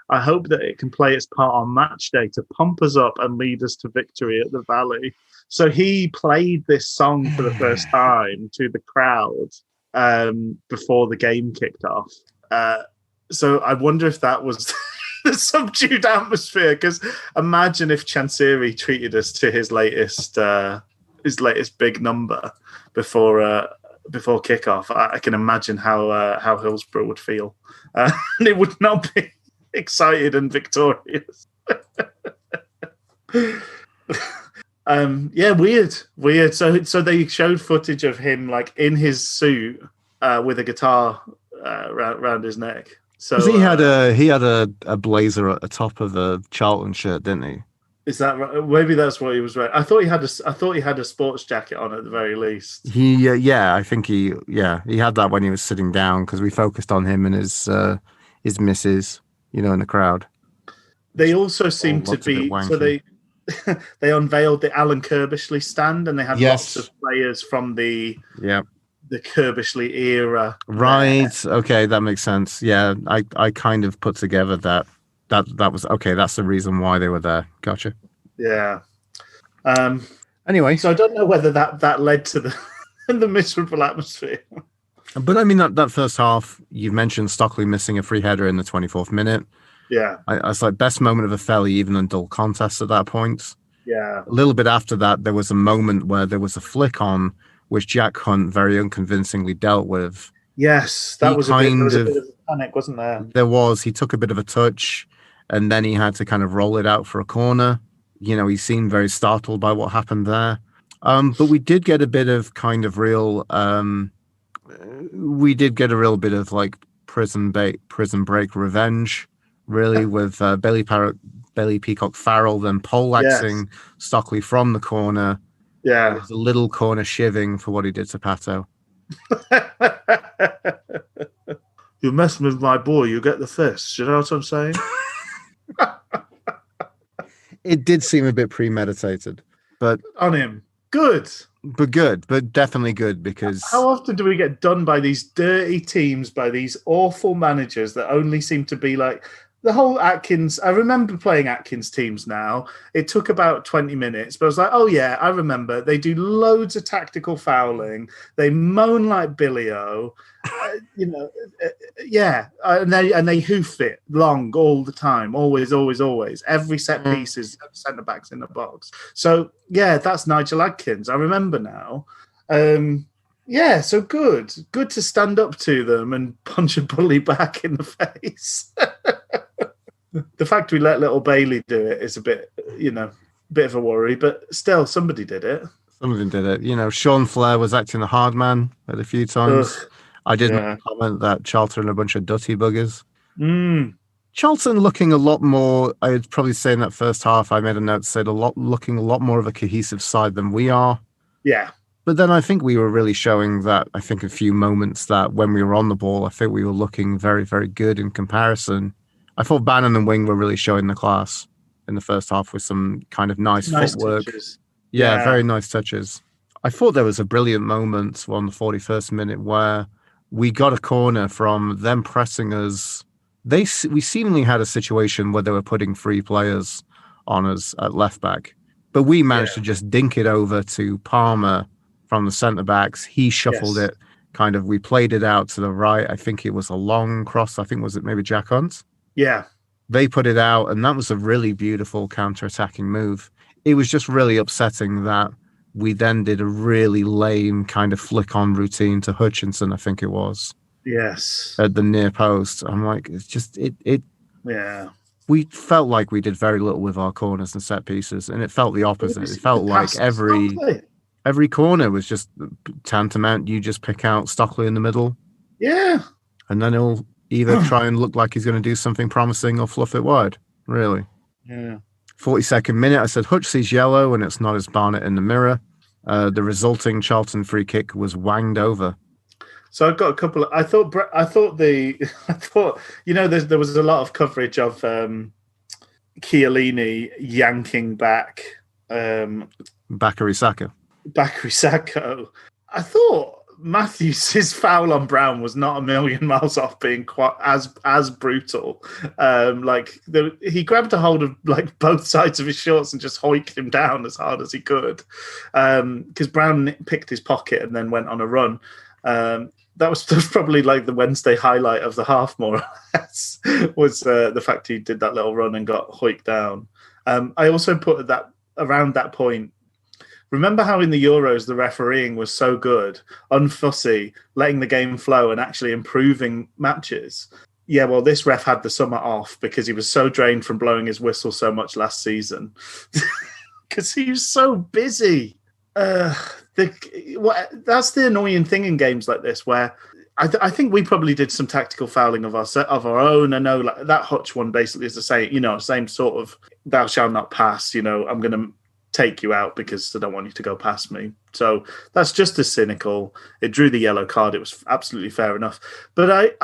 I hope that it can play its part on match day to pump us up and lead us to victory at the Valley. So he played this song for the first time to the crowd before the game kicked off. So I wonder if that was the subdued atmosphere, because imagine if Chansiri treated us to his latest big number before kickoff. I can imagine how Hillsborough would feel, and it would not be excited and victorious. Weird. So they showed footage of him like in his suit with a guitar around his neck. So he had a blazer at the top of the Charlton shirt, didn't he? Is that right? Maybe that's what he was wearing. I thought he had a sports jacket on at the very least. I think he had that when he was sitting down, because we focused on him and his missus, in the crowd. They also seemed to be they unveiled the Alan Curbishley stand, and they had lots of players from the Curbishley era. Right. Okay, that makes sense. Yeah, I kind of put together that was okay. That's the reason why they were there. Gotcha. Yeah. Anyway, so I don't know whether that led to the miserable atmosphere. But I mean, that first half, you mentioned Stockley missing a free header in the 24th minute. Yeah. I was like, best moment of a fairly even and dull contest at that point. Yeah. A little bit after that, there was a moment where there was a flick on, which Jack Hunt very unconvincingly dealt with. Yes, there was a bit of panic, wasn't there? There was. He took a bit of a touch, and then he had to kind of roll it out for a corner. He seemed very startled by what happened there. But we did get a bit of kind of real... we did get a real bit of like prison break revenge, really, with Bailey Peacock Farrell then poleaxing Stockley from the corner. Yeah. There was a little corner shiving for what he did to Pato. You're messing with my boy, you get the fist. You know what I'm saying? It did seem a bit premeditated, but on him. Good, but definitely good, because how often do we get done by these dirty teams, by these awful managers that only seem to be like the whole Atkins? I remember playing Atkins teams now. It took about 20 minutes, but I was like, oh yeah, I remember. They do loads of tactical fouling. They moan like Billy O. And they hoof it long all the time, always. Every set piece is centre backs in the box. So yeah, that's Nigel Adkins. I remember now. So good to stand up to them and punch a bully back in the face. The fact we let little Bailey do it is a bit of a worry, but still, somebody did it. Somebody did it. Sean Flair was acting the hard man at a few times. Ugh. I didn't comment that Charlton are a bunch of dutty buggers. Charlton looking a lot more, I would probably say in that first half, I made a note, said looking a lot more of a cohesive side than we are. Yeah. But then I think we were really showing that, I think a few moments that when we were on the ball, I think we were looking very, very good in comparison. I thought Bannon and Wing were really showing the class in the first half with some kind of nice footwork. Touches. Yeah, very nice touches. I thought there was a brilliant moment on the 41st minute where we got a corner from them pressing us. We seemingly had a situation where they were putting 3 players on us at left back. But we managed to just dink it over to Palmer from the centre backs. He shuffled it. Kind of, we played it out to the right. I think it was a long cross. I think was it maybe Jack Hunt? Yeah. They put it out, and that was a really beautiful counter-attacking move. It was just really upsetting that we then did a really lame kind of flick-on routine to Hutchinson, I think it was. Yes. At the near post. I'm like, it's just, Yeah. We felt like we did very little with our corners and set pieces, and it felt the opposite. It felt like every corner was just tantamount. You just pick out Stockley in the middle. Yeah. And then he'll either try and look like he's going to do something promising or fluff it wide. Really. Yeah. 42nd minute, I said, Hutch sees yellow, and it's not his Barnett in the mirror. The resulting Charlton free kick was wanged over. So I've got a couple. I thought there was a lot of coverage of Chiellini yanking back Bakary Saka. I thought Matthews' foul on Brown was not a million miles off being quite as brutal. He grabbed a hold of like both sides of his shorts and just hoiked him down as hard as he could, because Brown picked his pocket and then went on a run. That was probably like the Wednesday highlight of the half, more or less, was the fact he did that little run and got hoiked down. I also put that around that point. Remember how in the Euros the refereeing was so good, unfussy, letting the game flow and actually improving matches? Yeah, well, this ref had the summer off because he was so drained from blowing his whistle so much last season. Because he was so busy. That's the annoying thing in games like this, where I think we probably did some tactical fouling of our own. I know like that Hutch one basically is the same sort of thou shalt not pass. I'm going to take you out because I don't want you to go past me. So that's just as cynical. It drew the yellow card. It was absolutely fair enough. But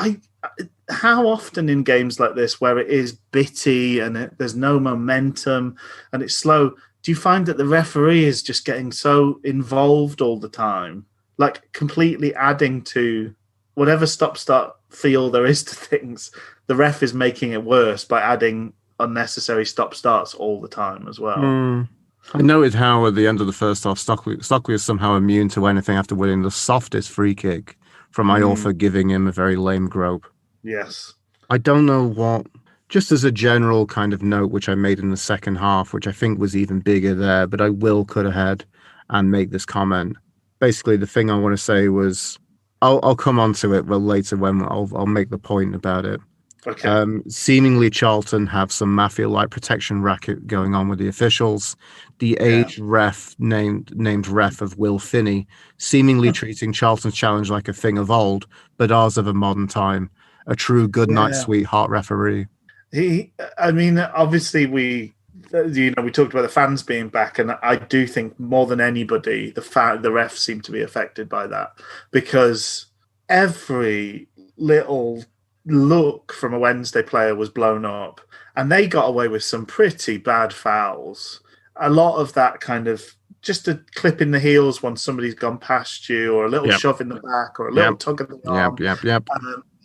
how often in games like this where it is bitty and there's no momentum and it's slow, do you find that the referee is just getting so involved all the time, like completely adding to whatever stop-start feel there is to things? The ref is making it worse by adding unnecessary stop-starts all the time as well. I noted how at the end of the first half, Stockley is somehow immune to anything after winning the softest free kick from Iorfa giving him a very lame grope. Yes. I don't know what... Just as a general kind of note, which I made in the second half, which I think was even bigger there, but I will cut ahead and make this comment. Basically, the thing I want to say was, I'll come on to it later when I'll make the point about it. Okay. Seemingly, Charlton have some mafia-like protection racket going on with the officials. The aged ref, named ref of Will Finney, seemingly treating Charlton's challenge like a thing of old, but ours of a modern time. A true goodnight sweetheart referee. Obviously we talked about the fans being back, and I do think more than anybody, the refs seem to be affected by that, because every little look from a Wednesday player was blown up, and they got away with some pretty bad fouls. A lot of that kind of just a clip in the heels once somebody's gone past you, or a little shove in the back, or a little tug of the arm.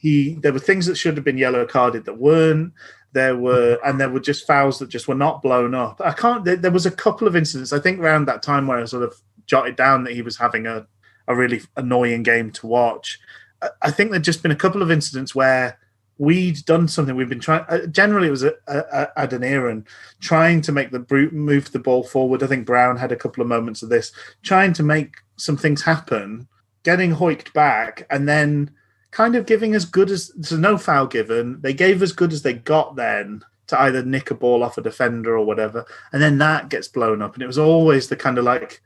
There were things that should have been yellow carded that weren't. There were just fouls that just were not blown up. There was a couple of incidents, I think, around that time where I sort of jotted down that he was having a really annoying game to watch. I think there'd just been a couple of incidents where we'd done something. We've been trying. Generally, it was Aden Aaron trying to make move the ball forward. I think Brown had a couple of moments of this, trying to make some things happen, getting hoiked back, and then kind of giving as good as... So no foul given. They gave as good as they got then to either nick a ball off a defender or whatever, and then that gets blown up. And it was always the kind of like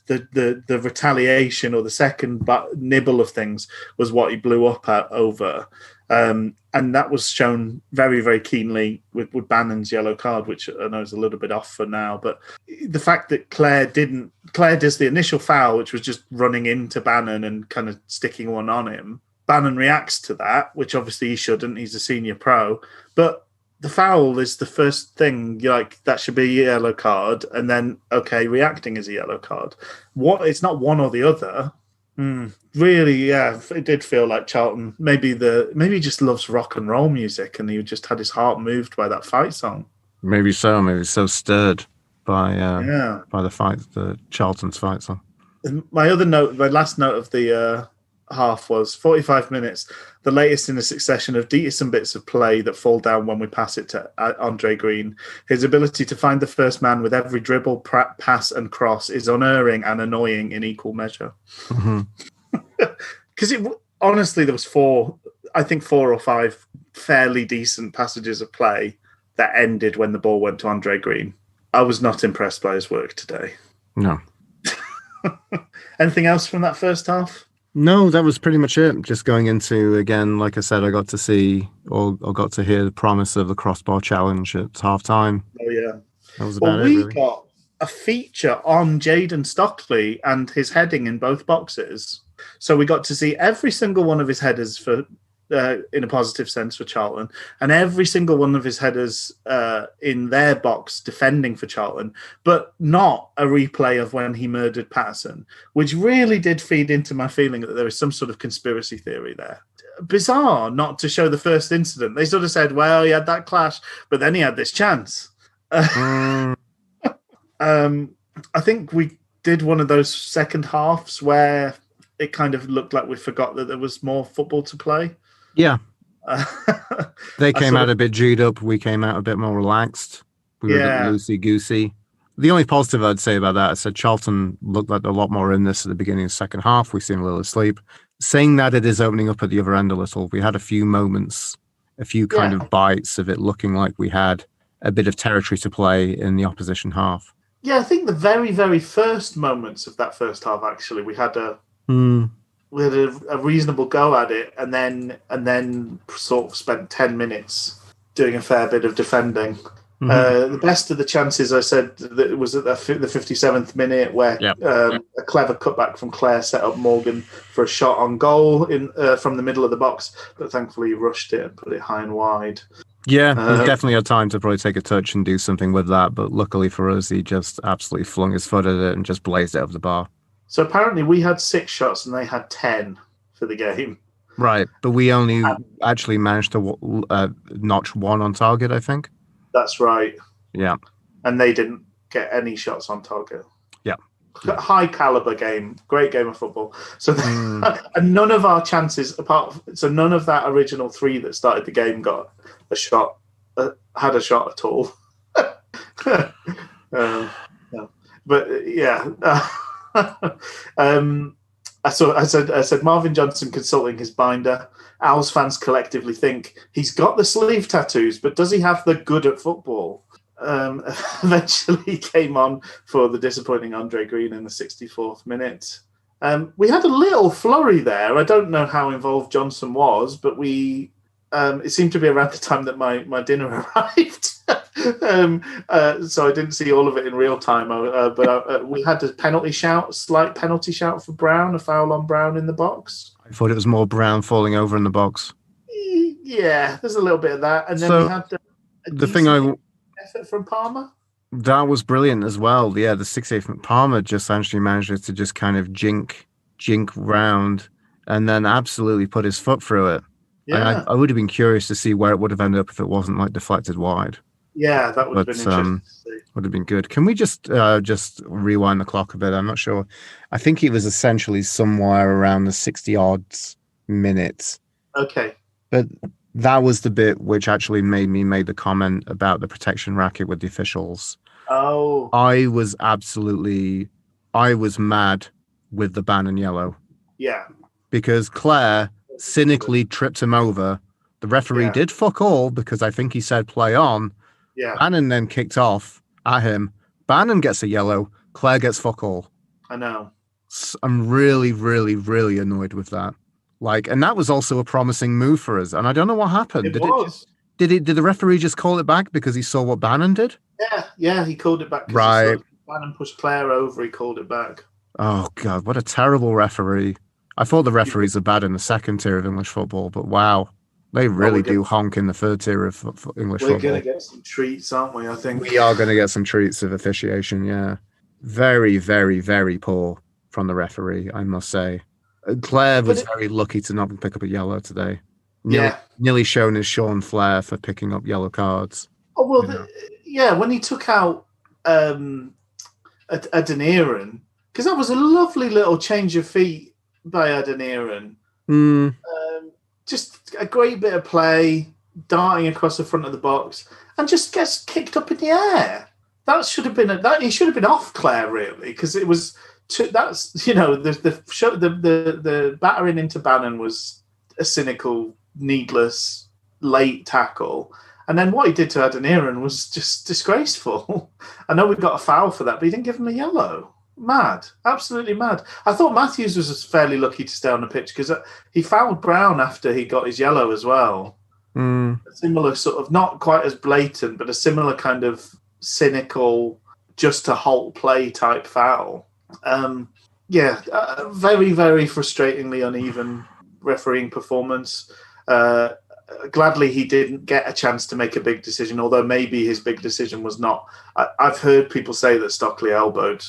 the retaliation or the second nibble of things was what he blew up over. And that was shown very, very keenly with Bannon's yellow card, which I know is a little bit off for now. But the fact that Claire does the initial foul, which was just running into Bannon and kind of sticking one on him. Bannon reacts to that, which obviously he shouldn't. He's a senior pro. But the foul is the first thing, like, that should be a yellow card. And then, okay, reacting is a yellow card. It's not one or the other. Really, yeah, it did feel like Charlton. Maybe he just loves rock and roll music and he just had his heart moved by that fight song. Maybe so. Maybe so stirred. by the fight, the Charlton's fight. So my last note of the half was 45 minutes, the latest in a succession of decent bits of play that fall down when we pass it to Andre Green. His ability to find the first man with every dribble, pass and cross is unerring and annoying in equal measure. Because honestly, there was 4 or 5 fairly decent passages of play that ended when the ball went to Andre Green. I was not impressed by his work today. No. Anything else from that first half? No, that was pretty much it. Just going into, again, like I said, I got to see or got to hear the promise of the crossbar challenge at halftime. Oh, yeah. That was about it, really. We got a feature on Jayden Stockley and his heading in both boxes. So we got to see every single one of his headers for in a positive sense for Charlton, and every single one of his headers in their box defending for Charlton, but not a replay of when he murdered Patterson, which really did feed into my feeling that there is some sort of conspiracy theory there. Bizarre not to show the first incident. They sort of said, well, he had that clash, but then he had this chance. I think we did one of those second halves where it kind of looked like we forgot that there was more football to play. Yeah. They came out a bit G'd up. We came out a bit more relaxed. We were a bit loosey-goosey. The only positive I'd say about that, I said Charlton looked like a lot more in this at the beginning of the second half. We seemed a little asleep. Saying that, it is opening up at the other end a little. We had a few moments, a few kind of bites of it looking like we had a bit of territory to play in the opposition half. Yeah, I think the very, very first moments of that first half, actually, we had a reasonable go at it, and then sort of spent 10 minutes doing a fair bit of defending. The best of the chances, I said, that it was at the 57th minute where a clever cutback from Clare set up Morgan for a shot on goal from the middle of the box, but thankfully he rushed it and put it high and wide. Yeah, he definitely had time to probably take a touch and do something with that, but luckily for us, he just absolutely flung his foot at it and just blazed it over the bar. So apparently we had 6 shots and they had 10 for the game. Right, but we only actually managed to notch 1 on target, I think. That's right. Yeah. And they didn't get any shots on target. Yeah. High caliber game, great game of football. So and none of our chances none of that original 3 that started the game got a shot, had a shot at all. But yeah. I said Marvin Johnson consulting his binder. Owls fans collectively think he's got the sleeve tattoos, but does he have the good at football? Eventually came on for the disappointing Andre Green in the 64th minute. We had a little flurry there. I don't know how involved Johnson was, but it seemed to be around the time that my dinner arrived. So I didn't see all of it in real time, but we had a slight penalty shout for Brown, a foul on Brown in the box. I thought it was more Brown falling over in the box. Yeah, there's a little bit of that. And then we had the thing effort from Palmer. That was brilliant as well. Yeah, the 68th from Palmer just actually managed to just kind of jink round and then absolutely put his foot through it. Yeah. I would have been curious to see where it would have ended up if it wasn't like deflected wide. Yeah, that would have been interesting to see. Would have been good. Can we just rewind the clock a bit? I'm not sure. I think it was essentially somewhere around the 60-odd minutes. Okay. But that was the bit which actually made me make the comment about the protection racket with the officials. Oh. I was mad with the ban and yellow. Yeah. Because Clare cynically tripped him over. The referee did fuck all because I think he said play on. Yeah. Bannon then kicked off at him. Bannon gets a yellow. Clare gets fuck all. I know. I'm really, really, really annoyed with that. And that was also a promising move for us. And I don't know what happened. Did the referee just call it back because he saw what Bannon did? Yeah, he called it back. Right. Bannon pushed Clare over. He called it back. Oh God, what a terrible referee! I thought the referees are bad in the second tier of English football, but wow. They really do honk in the third tier of English football. We're going to get some treats, aren't we, I think? We are going to get some treats of officiation, yeah. Very, very, very poor from the referee, I must say. Clare was very lucky to not pick up a yellow today. Nearly shown as Sean Flair for picking up yellow cards. Oh, well, when he took out Adeniran, because that was a lovely little change of feet by Adeniran. Just a great bit of play, darting across the front of the box, and just gets kicked up in the air. That should have been he should have been off Claire, really, because it was. That's the battering into Bannon was a cynical, needless, late tackle, and then what he did to Adeniran was just disgraceful. I know we got a foul for that, but he didn't give him a yellow. Mad, absolutely mad. I thought Matthews was fairly lucky to stay on the pitch because he fouled Brown after he got his yellow as well. A similar sort of, not quite as blatant, but a similar kind of cynical, just to halt play type foul. Very, very frustratingly uneven refereeing performance. Gladly he didn't get a chance to make a big decision, although maybe his big decision was not. I've heard people say that Stockley elbowed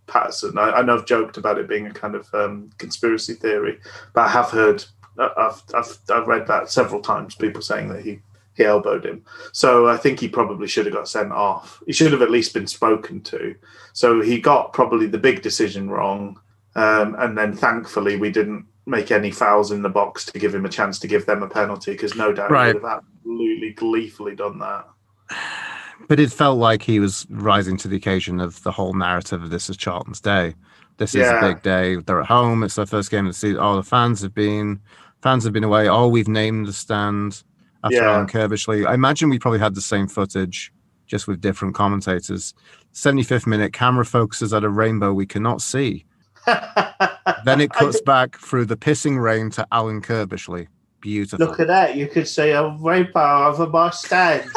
Patterson. I know I've joked about it being a kind of conspiracy theory, but I have heard, I've read that several times, people saying that he elbowed him. So I think he probably should have got sent off. He should have at least been spoken to. So he got probably the big decision wrong. And then thankfully we didn't make any fouls in the box to give him a chance to give them a penalty, because no doubt he would have absolutely gleefully done that. But it felt like he was rising to the occasion of the whole narrative of this is Charlton's day. This is a big day. They're at home. It's their first game of the season. Oh, the fans have been away. Oh, we've named the stand after Alan Curbishley. I imagine we probably had the same footage, just with different commentators. 75th minute, camera focuses at a rainbow we cannot see. Then it cuts back through the pissing rain to Alan Curbishley. Beautiful. Look at that. You could see a rainbow over my stand.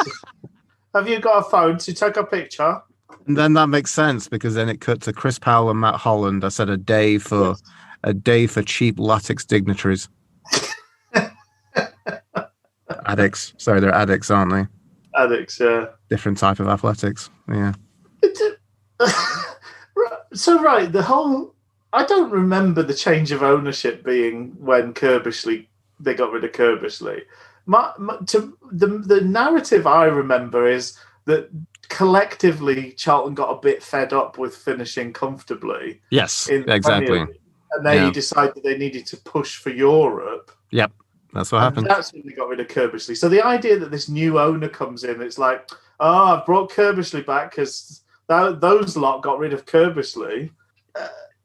Have you got a phone to take a picture? And then that makes sense, because then it cut to Chris Powell and Matt Holland. I said a day for cheap latex dignitaries. Addicts. Sorry, they're addicts, aren't they? Addicts, yeah. Different type of athletics, yeah. So, the whole... I don't remember the change of ownership being when they got rid of Curbishley. The narrative I remember is that collectively Charlton got a bit fed up with finishing comfortably. Yes, exactly. And they decided they needed to push for Europe. Yep, that's what happened. That's when they got rid of Curbishley. So the idea that this new owner comes in, it's like, I've brought Curbishley back because those lot got rid of Curbishley.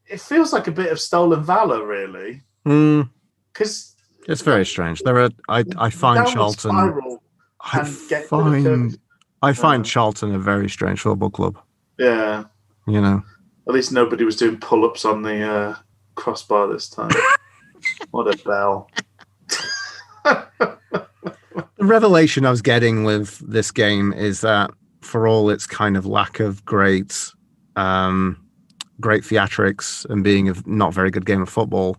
It feels like a bit of stolen valor, really. Because it's very strange. I find Charlton. I find Charlton a very strange football club. Yeah, At least nobody was doing pull-ups on the crossbar this time. What a bell! The revelation I was getting with this game is that, for all its kind of lack of great theatrics and being a not very good game of football,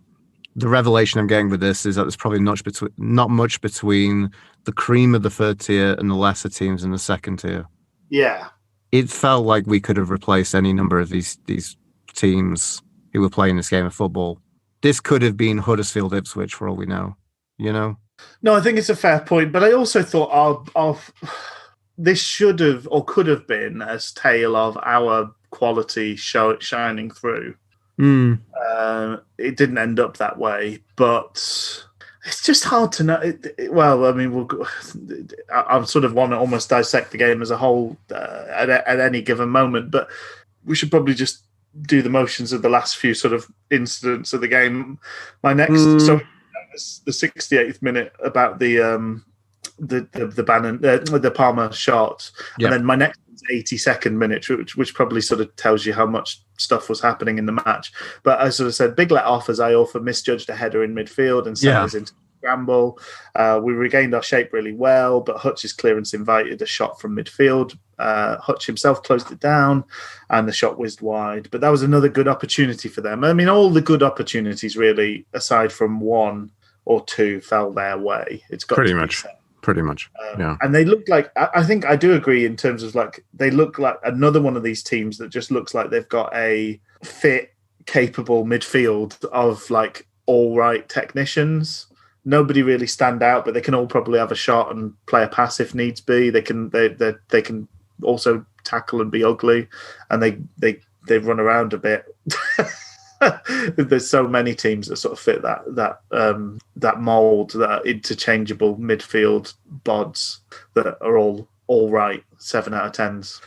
the revelation I'm getting with this is that there's probably not much between the cream of the third tier and the lesser teams in the second tier. Yeah. It felt like we could have replaced any number of these teams who were playing this game of football. This could have been Huddersfield Ipswich for all we know, No, I think it's a fair point, but I also thought this should have or could have been a tale of our quality shining through. It didn't end up that way, but it's just hard to know. I sort of want to almost dissect the game as a whole at any given moment, but we should probably just do the motions of the last few sort of incidents of the game. So the 68th minute about the Bannon, the Palmer shot, and then my next 82nd minute, which probably sort of tells you how much stuff was happening in the match. But I sort of said, big let off as Iorfa misjudged a header in midfield and sent us into scramble. We regained our shape really well, but Hutch's clearance invited a shot from midfield. Hutch himself closed it down and the shot whizzed wide. But that was another good opportunity for them. I mean, all the good opportunities really, aside from one or two, fell their way. It's got pretty much. Pretty much, yeah. And they look like, I think I do agree in terms of they look like another one of these teams that just looks like they've got a fit, capable midfield of all right technicians. Nobody really stand out, but they can all probably have a shot and play a pass if needs be. They can also tackle and be ugly, and they run around a bit. There's so many teams that sort of fit that mold, that are interchangeable midfield bods that are all right, 7 out of 10s.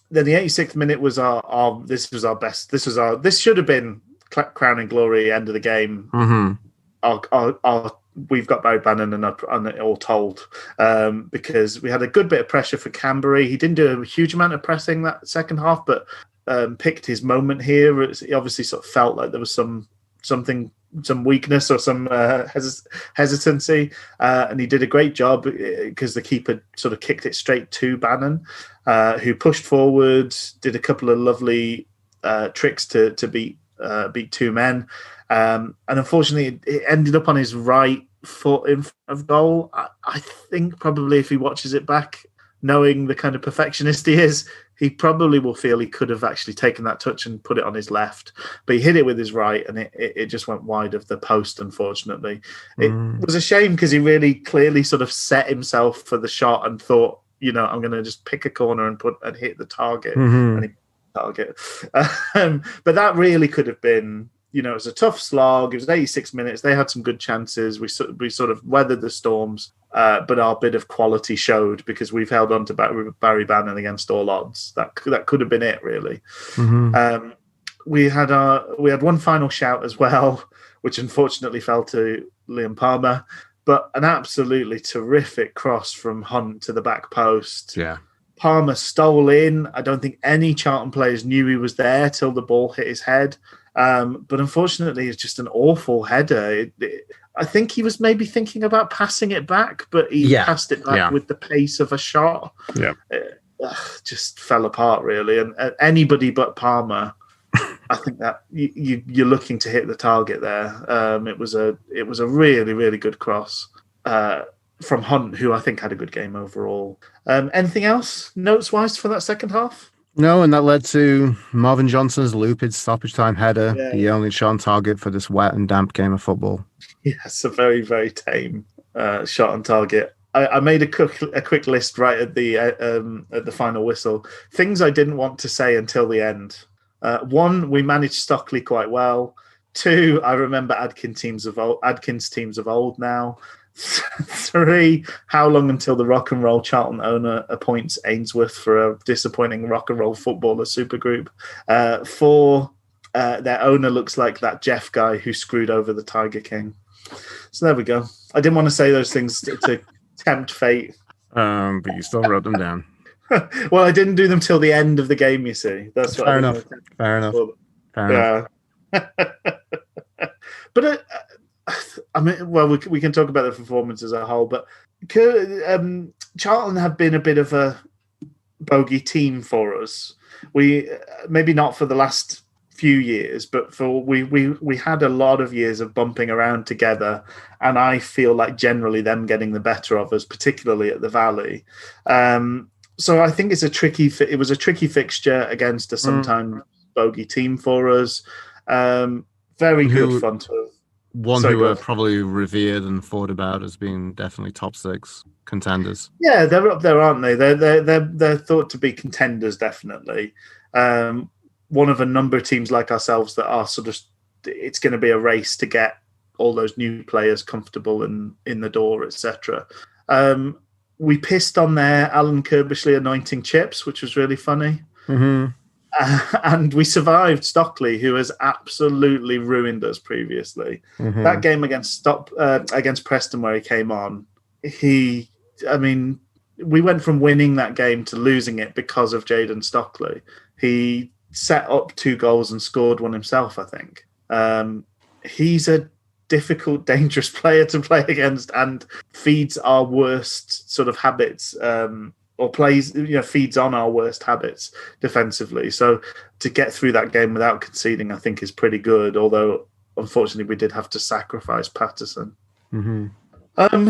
Then the 86th minute was this was our best. This should have been crowning glory, end of the game. Mm-hmm. We've got Barry Bannon and it all told, because we had a good bit of pressure for Canberra. He didn't do a huge amount of pressing that second half, but picked his moment here. He obviously sort of felt like there was some weakness or some hesitancy, and he did a great job because the keeper sort of kicked it straight to Bannon, who pushed forward, did a couple of lovely tricks to beat two men, and unfortunately it ended up on his right foot in front of goal. I think probably if he watches it back, knowing the kind of perfectionist he is, he probably will feel he could have actually taken that touch and put it on his left. But he hit it with his right, and it just went wide of the post, unfortunately. It was a shame because he really clearly sort of set himself for the shot and thought, I'm going to just pick a corner and hit the target. And he hit the target. But that really could have been, it was a tough slog. It was 86 minutes. They had some good chances. We sort of weathered the storms, but our bit of quality showed because we've held on to Barry Bannon against all odds. That could have been it, really. Mm-hmm. We had one final shout as well, which unfortunately fell to Liam Palmer, but an absolutely terrific cross from Hunt to the back post. Yeah. Palmer stole in. I don't think any Charlton players knew he was there till the ball hit his head. But unfortunately, it's just an awful header. I think he was maybe thinking about passing it back, but he passed it back with the pace of a shot. Yeah, just fell apart really. And anybody but Palmer, I think that you're looking to hit the target there. It was a really, really good cross from Hunt, who I think had a good game overall. Anything else notes wise for that second half? No, and that led to Marvin Johnson's looped stoppage time header, the only shot on target for this wet and damp game of football. Yes, a very, very tame shot on target. I made a quick list right at the final whistle. Things I didn't want to say until the end. 1, we managed Stockley quite well. 2, I remember Adkins teams of old now. 3, how long until the rock and roll Charlton owner appoints Ainsworth for a disappointing rock and roll footballer supergroup? 4, their owner looks like that Jeff guy who screwed over the Tiger King. So there we go. I didn't want to say those things to tempt fate. But you still wrote them down. Well, I didn't do them till the end of the game, you see. That's what Fair enough. Fair enough. But I mean, well, we can talk about the performance as a whole, but Charlton have been a bit of a bogey team for us. We maybe not for the last few years, but we had a lot of years of bumping around together, and I feel like generally them getting the better of us, particularly at the Valley. So I think it was a tricky fixture against a sometimes bogey team for us. Very good fun to. One who are probably revered and thought about as being definitely top 6 contenders. Yeah, they're up there, aren't they? They're thought to be contenders, definitely. One of a number of teams like ourselves that are sort of. It's going to be a race to get all those new players comfortable in the door, etc. We pissed on their Alan Curbishley anointing chips, which was really funny. Mm-hmm. And we survived Stockley, who has absolutely ruined us previously. Mm-hmm. That game against Preston, where he came on, we went from winning that game to losing it because of Jayden Stockley. He set up 2 goals and scored one himself, I think. He's a difficult, dangerous player to play against and feeds our worst sort of habits. Or feeds on our worst habits defensively. So to get through that game without conceding, I think is pretty good. Although, unfortunately, we did have to sacrifice Patterson. Mm-hmm.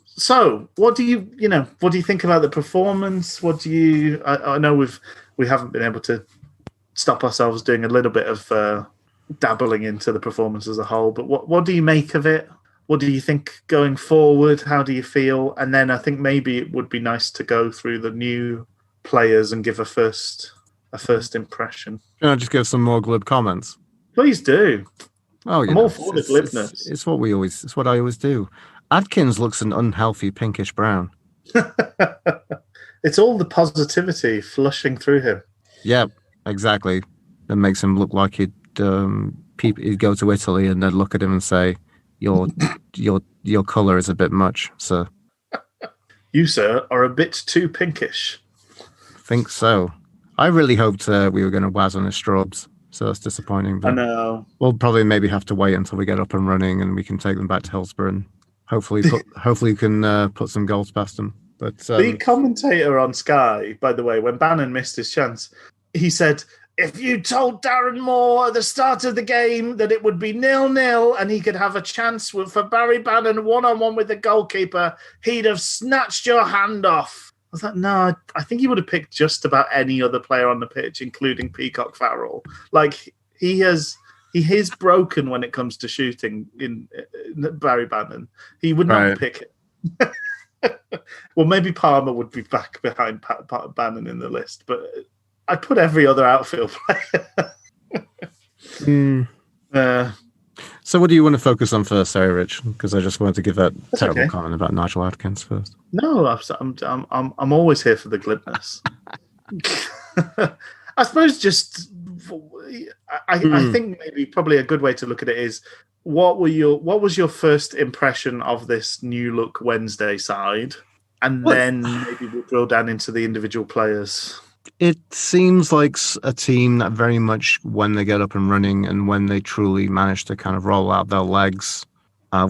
So, what do you think about the performance? I know we haven't been able to stop ourselves doing a little bit of dabbling into the performance as a whole. But what do you make of it? What do you think going forward? How do you feel? And then I think maybe it would be nice to go through the new players and give a first impression. Can I just give some more glib comments? Please do. Oh, I'm all for the glibness. It's what I always do. Adkins looks an unhealthy pinkish brown. It's all the positivity flushing through him. Yeah, exactly. That makes him look like he'd go to Italy and they'd look at him and say, "Your colour is a bit much, sir." You, sir, are a bit too pinkish. Think so. I really hoped we were going to waz on his strobes, so that's disappointing. But I know. We'll probably maybe have to wait until we get up and running and we can take them back to Hillsborough and hopefully we can put some goals past them. But the commentator on Sky, by the way, when Bannon missed his chance, he said, if you told Darren Moore at the start of the game that it would be 0-0 and he could have a chance for Barry Bannon one-on-one with the goalkeeper, he'd have snatched your hand off. I was like, no, I think he would have picked just about any other player on the pitch, including Peacock Farrell. Like, he is broken when it comes to shooting in Barry Bannon. He would not pick it. Well, maybe Palmer would be back behind Bannon in the list, but I'd put every other outfield player. So what do you want to focus on first, sorry, Rich? Because I just wanted to give that terrible comment about Nigel Adkins first. No, I'm always here for the glibness. I suppose I think maybe probably a good way to look at it is what was your first impression of this new look Wednesday side? And then maybe we'll drill down into the individual players. It seems like a team that very much, when they get up and running and when they truly manage to kind of roll out their legs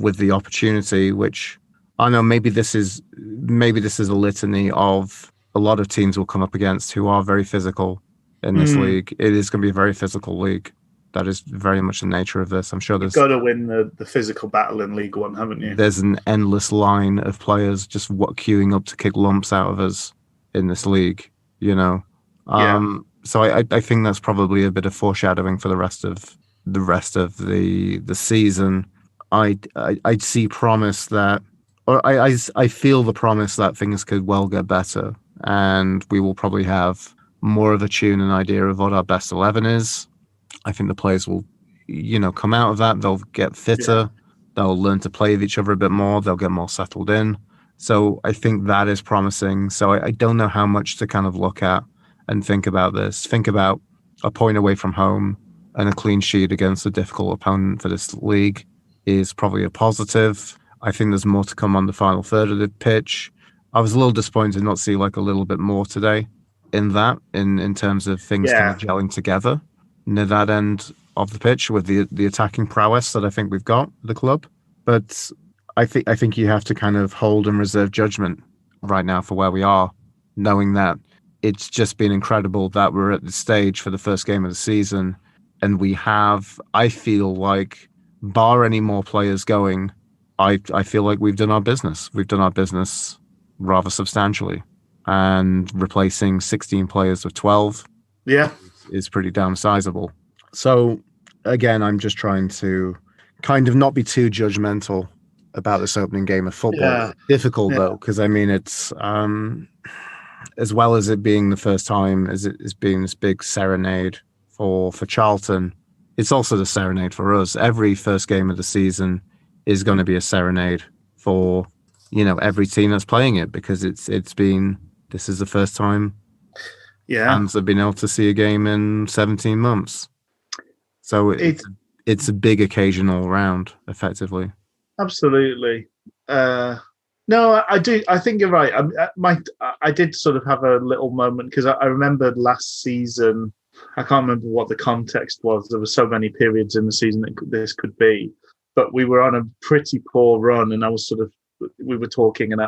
with the opportunity, which I know maybe this is a litany of a lot of teams will come up against who are very physical in this league. It is going to be a very physical league. That is very much the nature of this. I'm sure you've got to win the physical battle in League One, haven't you? There's an endless line of players just queuing up to kick lumps out of us in this league, you know. So I think that's probably a bit of foreshadowing for the rest of the season. I'd see promise that, or I feel the promise that things could well get better, and we will probably have more of a tune and idea of what our best 11 is. I think the players will, come out of that. They'll get fitter. Yeah. They'll learn to play with each other a bit more. They'll get more settled in. So I think that is promising. So I don't know how much to kind of look at and think about this. Think about a point away from home and a clean sheet against a difficult opponent for this league is probably a positive. I think there's more to come on the final third of the pitch. I was a little disappointed to not see a little bit more today in terms of things kind of gelling together near that end of the pitch with the attacking prowess that I think we've got at the club. But I think you have to kind of hold and reserve judgment right now for where we are, knowing that it's just been incredible that we're at the stage for the first game of the season, and we have, I feel like, bar any more players going, I feel like we've done our business. We've done our business rather substantially, and replacing 16 players with 12 is pretty damn sizable. So again, I'm just trying to kind of not be too judgmental about this opening game of football. Yeah. It's difficult though, because I mean, it's as well as it being the first time as it's being this big serenade for Charlton, it's also the serenade for us. Every first game of the season is going to be a serenade for every team that's playing it, because this is the first time fans have been able to see a game in 17 months. So it's a big occasion all around, effectively. Absolutely. No, I do. I think you're right. I did sort of have a little moment because I remembered last season. I can't remember what the context was. There were so many periods in the season that this could be, but we were on a pretty poor run, and we were talking, and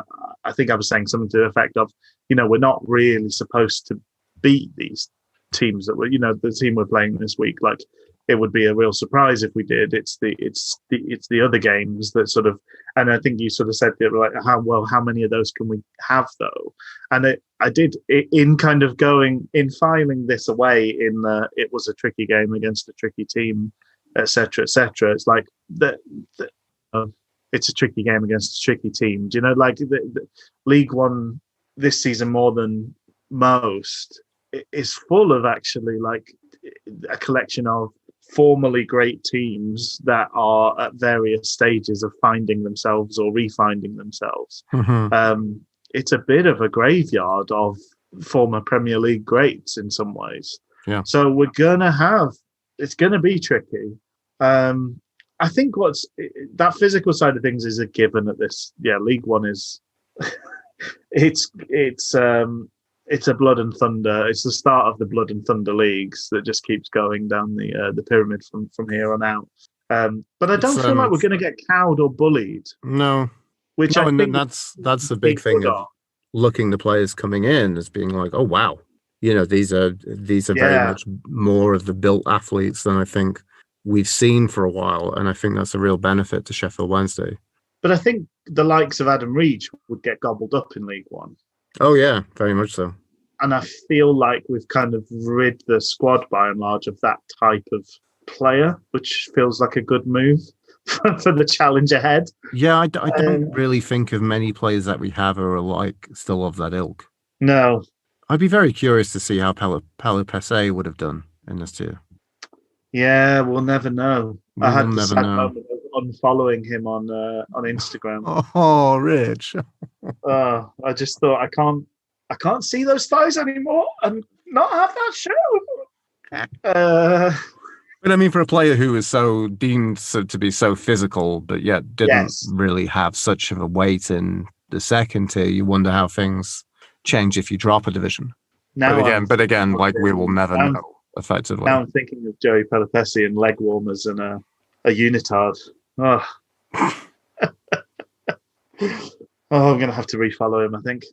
I think I was saying something to the effect of, we're not really supposed to beat these teams that were, the team we're playing this week. Like, it would be a real surprise if we did. It's the other games that sort of, and I think you sort of said that, like, how many of those can we have though? And I did in kind of filing this away in it was a tricky game against a tricky team, etc., etc. It's like it's a tricky game against a tricky team. Do you know, like the League One this season more than most is full of actually like a collection of formerly great teams that are at various stages of finding themselves or refinding themselves. It's a bit of a graveyard of former Premier League greats in some ways. Yeah. So it's gonna be tricky. I think that physical side of things is a given at this. Yeah, League One is it's a blood and thunder. It's the start of the blood and thunder leagues that just keeps going down the pyramid from here on out. But I don't feel like we're going to get cowed or bullied. No, which I think that's the big thing of looking the players coming in as being like, oh wow, these are very much more of the built athletes than I think we've seen for a while, and I think that's a real benefit to Sheffield Wednesday. But I think the likes of Adam Reach would get gobbled up in League One. Oh yeah, very much so. And I feel like we've kind of rid the squad by and large of that type of player, which feels like a good move for the challenge ahead. Yeah, I don't really think of many players that we have are like still of that ilk. No. I'd be very curious to see how Pelupessé would have done in this tier. Yeah, we'll never know. I had the sad moment of unfollowing him on Instagram. Oh, Rich. I just thought I can't see those thighs anymore and not have that show. But I mean, for a player who is so deemed to be so physical, but yet didn't really have such of a weight in the second tier, you wonder how things change if you drop a division. But again, like we will never know effectively. Now I'm thinking of Joey Pelupessé and leg warmers and a unitard. Oh. I'm going to have to refollow him, I think.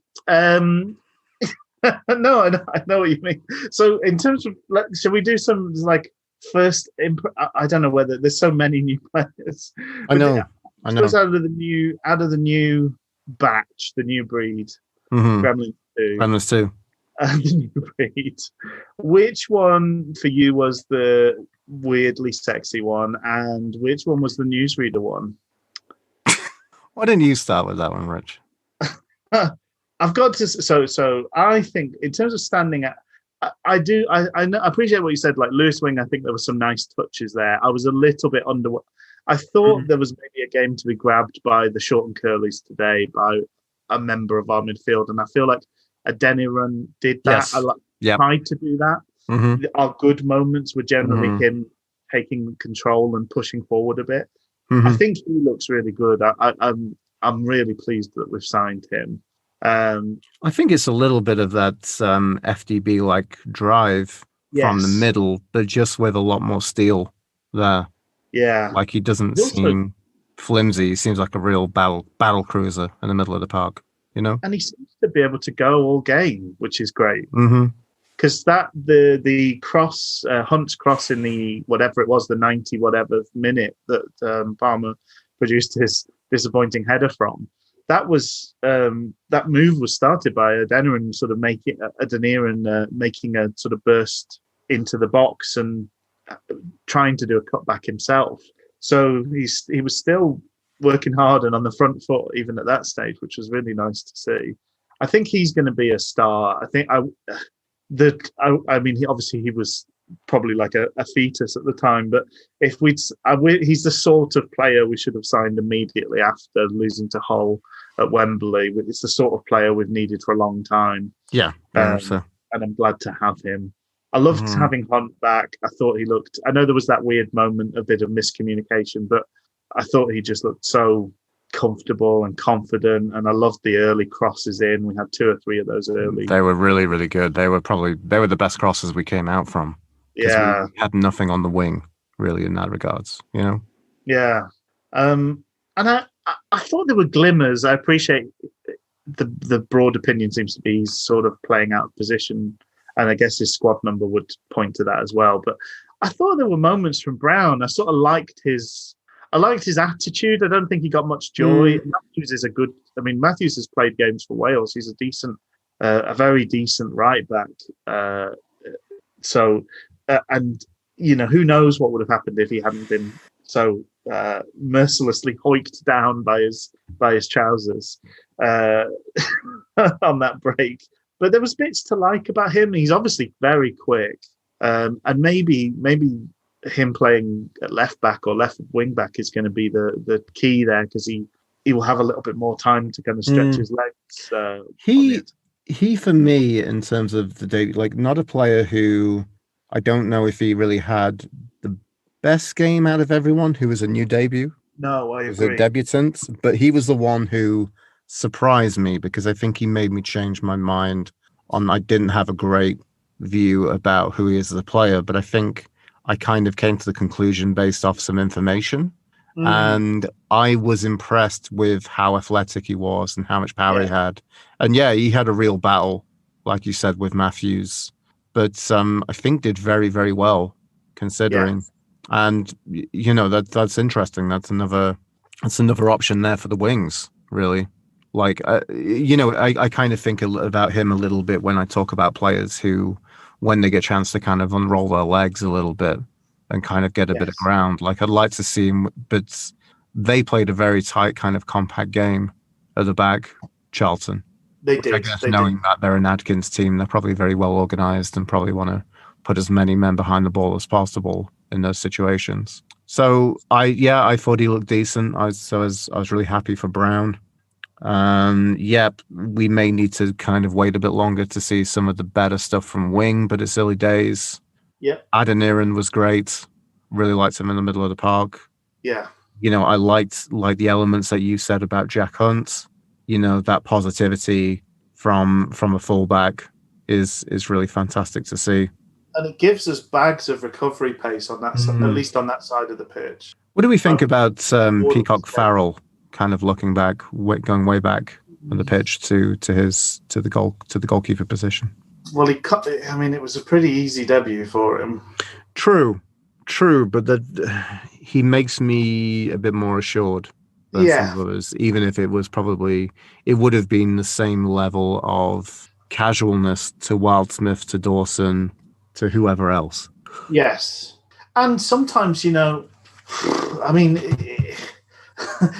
No, I know what you mean. So in terms of, shall we do some like first? I don't know whether there's so many new players. I know. Out of the new batch, the new breed, Gremlins 2, the new breed. Which one for you was the weirdly sexy one, and which one was the newsreader one? Why didn't you start with that one, Rich? I've got to. So I think in terms of standing out, I appreciate what you said. Like Lewis Wing, I think there were some nice touches there. I was a little bit under. I thought there was maybe a game to be grabbed by the short and curlies today by a member of our midfield, and I feel like Adeniran did that. Yes. Tried to do that. Our good moments were generally him taking control and pushing forward a bit. I think he looks really good. I'm really pleased that we've signed him. I think it's a little bit of that FDB like drive from the middle, but just with a lot more steel there. Yeah, like he doesn't seem flimsy. He seems like a real battle cruiser in the middle of the park, And he seems to be able to go all game, which is great. Because the cross, Hunt's cross in the whatever it was, the 90 whatever minute that Palmer produced his disappointing header from. That was that move was started by Adeniran sort of making a sort of burst into the box and trying to do a cutback himself. So he was still working hard and on the front foot even at that stage, which was really nice to see. I think he's going to be a star. I think I mean, he was probably like a fetus at the time, but he's the sort of player we should have signed immediately after losing to Hull at Wembley. It's the sort of player we've needed for a long time. Yeah, and I'm glad to have him. I loved having Hunt back. I thought he looked. I know there was that weird moment, a bit of miscommunication, but I thought he just looked so comfortable and confident, and I loved the early crosses in. We had 2 or 3 of those early. They were really, really good. They were the best crosses we came out from. Yeah, we had nothing on the wing really in that regards, Yeah, and I thought there were glimmers. I appreciate the broad opinion seems to be he's sort of playing out of position, and I guess his squad number would point to that as well. But I thought there were moments from Brown. I sort of liked his attitude. I don't think he got much joy. Matthews is Matthews has played games for Wales. He's a very decent right back. And who knows what would have happened if he hadn't been so mercilessly hoiked down by his trousers on that break. but there was bits to like about him. He's obviously very quick, and maybe him playing at left back or left wing back is going to be the key there, because he will have a little bit more time to kind of stretch his legs. He for me, in terms of the day, like, not a player who I don't know if he really had the best game out of everyone who was a new debut. No, I was agree. a debutant, but he was the one who surprised me, because I think he made me change my mind on. I didn't have a great view about who he is as a player, but I think I kind of came to the conclusion based off some information. And I was impressed with how athletic he was and how much power he had. And yeah, he had a real battle, like you said, with Matthews, but I think did very, very well considering. And you know, that's interesting. That's another option there for the wings, really. Like, you know, I kind of think about him a little bit when I talk about players who, when they get a chance to kind of unroll their legs a little bit and kind of get a bit of ground. Like, I'd like to see him, but they played a very tight, kind of compact game at the back, Charlton. They did. I guess knowing that they're an Adkins team, they're probably very well organized and probably want to put as many men behind the ball as possible in those situations. So I thought he looked decent. I was really happy for Brown. We may need to kind of wait a bit longer to see some of the better stuff from wing, but it's early days. Adeniran was great. Really liked him in the middle of the park. Yeah. You know, I liked the elements that you said about Jack Hunt. You know, that positivity from a fullback is really fantastic to see. And it gives us bags of recovery pace on that, at least on that side of the pitch. What do we think about Peacock Farrell? Kind of looking back, going way back on the pitch to the goalkeeper position. Well, it was a pretty easy debut for him. True, but he makes me a bit more assured than some others, even if it would have been the same level of casualness to Wildsmith, to Dawson, to whoever else. Yes, and sometimes, you know, I mean,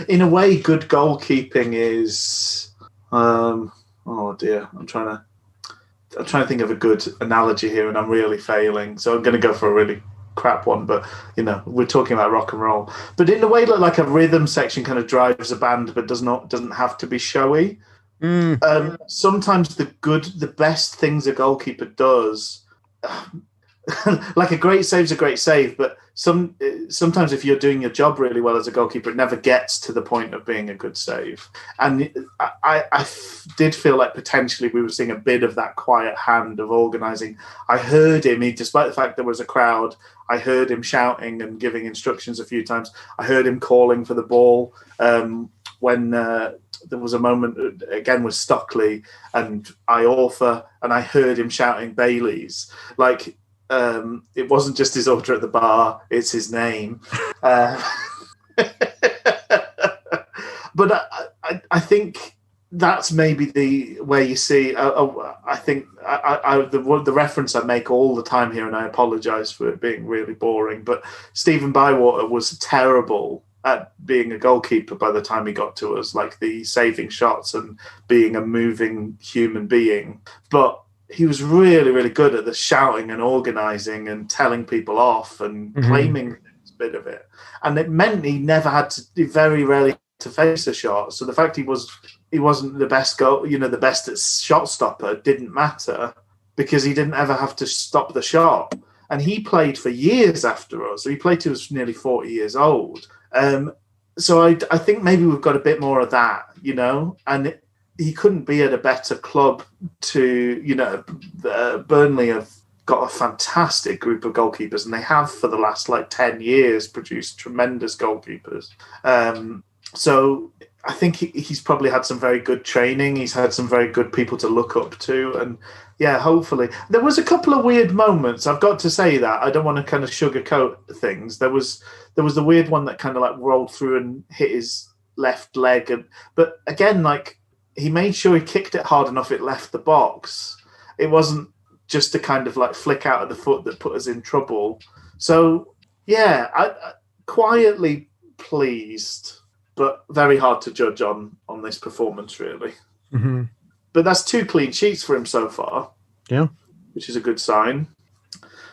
in a way, good goalkeeping is. Oh dear, I'm trying to think of a good analogy here, and I'm really failing. So I'm going to go for a really crap one. But you know, we're talking about rock and roll. But in a way, like a rhythm section kind of drives a band, but doesn't have to be showy. Sometimes the best things a goalkeeper does. Like a great save's a great save, but sometimes if you're doing your job really well as a goalkeeper, it never gets to the point of being a good save. And I did feel like potentially we were seeing a bit of that quiet hand of organising. I heard him, despite the fact there was a crowd, I heard him shouting and giving instructions a few times. I heard him calling for the ball when there was a moment, again, with Stockley and Iorfa, and I heard him shouting Baileys. Like, it wasn't just his order at the bar, it's his name. But I think that's maybe where you see. I think the reference I make all the time here, and I apologise for it being really boring, but Stephen Bywater was terrible at being a goalkeeper by the time he got to us, like the saving shots and being a moving human being. But he was really, really good at the shouting and organising and telling people off and claiming a bit of it. And it meant he never had to, very rarely to face a shot. So the fact he wasn't the best the best at shot stopper didn't matter, because he didn't ever have to stop the shot. And he played for years after us. So he played till he was nearly 40 years old. So I think maybe we've got a bit more of that, you know, and he couldn't be at a better club to, you know, Burnley have got a fantastic group of goalkeepers, and they have for the last 10 years produced tremendous goalkeepers. So I think he's probably had some very good training. He's had some very good people to look up to. And yeah, hopefully. There was a couple of weird moments. I've got to say that. I don't want to kind of sugarcoat things. There was the weird one that kind of rolled through and hit his left leg. But again, he made sure he kicked it hard enough it left the box. It wasn't just a kind of flick out of the foot that put us in trouble. So yeah, I quietly pleased, but very hard to judge on this performance, really. Mm-hmm. but that's 2 clean sheets for him so far. Yeah, which is a good sign.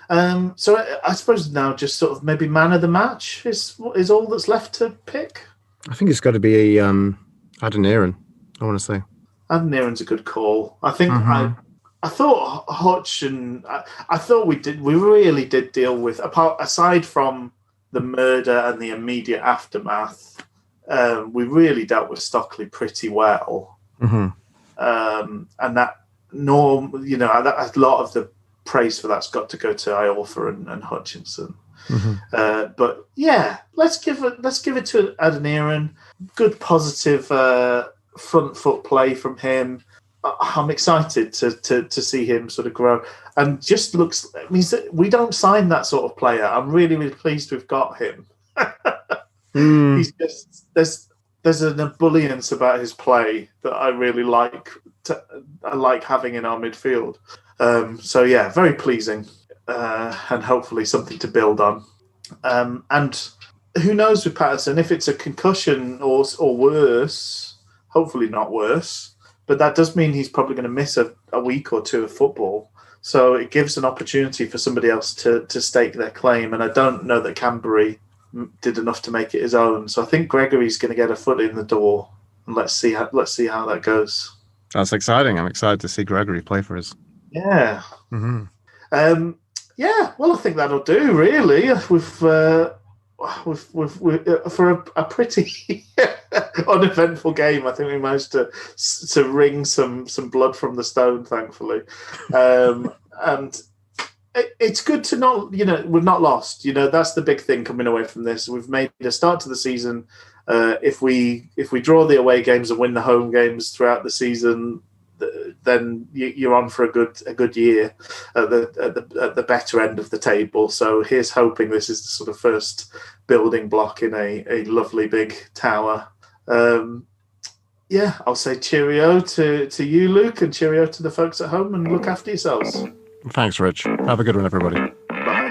So I suppose now just sort of maybe man of the match is all that's left to pick. I think it's got to be Adeniran, I want to say. Adeniran's a good call. I think I thought Hutch and I thought we really did deal with, aside from the murder and the immediate aftermath, we really dealt with Stockley pretty well. And that norm, you know, a lot of the praise for that's got to go to Iorfa and Hutchinson. But yeah, let's give it to Adeniran. Good positive front foot play from him. I'm excited to see him sort of grow, and just means that we don't sign that sort of player. I'm really, really pleased we've got him. He's just there's an ebullience about his play that I really like. I like having in our midfield. So yeah, very pleasing, and hopefully something to build on. And who knows with Patterson, if it's a concussion or worse, hopefully not worse. But that does mean he's probably going to miss a week or 2 of football. So it gives an opportunity for somebody else to stake their claim. And I don't know that Canterbury did enough to make it his own. So I think Gregory's going to get a foot in the door. And let's see how that goes. That's exciting. I'm excited to see Gregory play for us. Yeah. Yeah. Well, I think that'll do. Really, for a pretty uneventful game, I think we managed to wring some blood from the stone, thankfully. And it's good to not, we've not lost. That's the big thing coming away from this. We've made a start to the season. If we draw the away games and win the home games throughout the season, then you're on for a good year at the better end of the table. So here's hoping this is the sort of first building block in a lovely big tower. Yeah, I'll say cheerio to you, Luke, and cheerio to the folks at home, and look after yourselves. Thanks, Rich. Have a good one, everybody. Bye.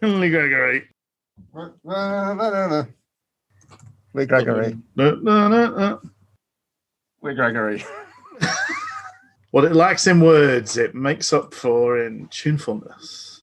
Lee Gregory. Lee Gregory. Lee Gregory. What it lacks in words, it makes up for in tunefulness.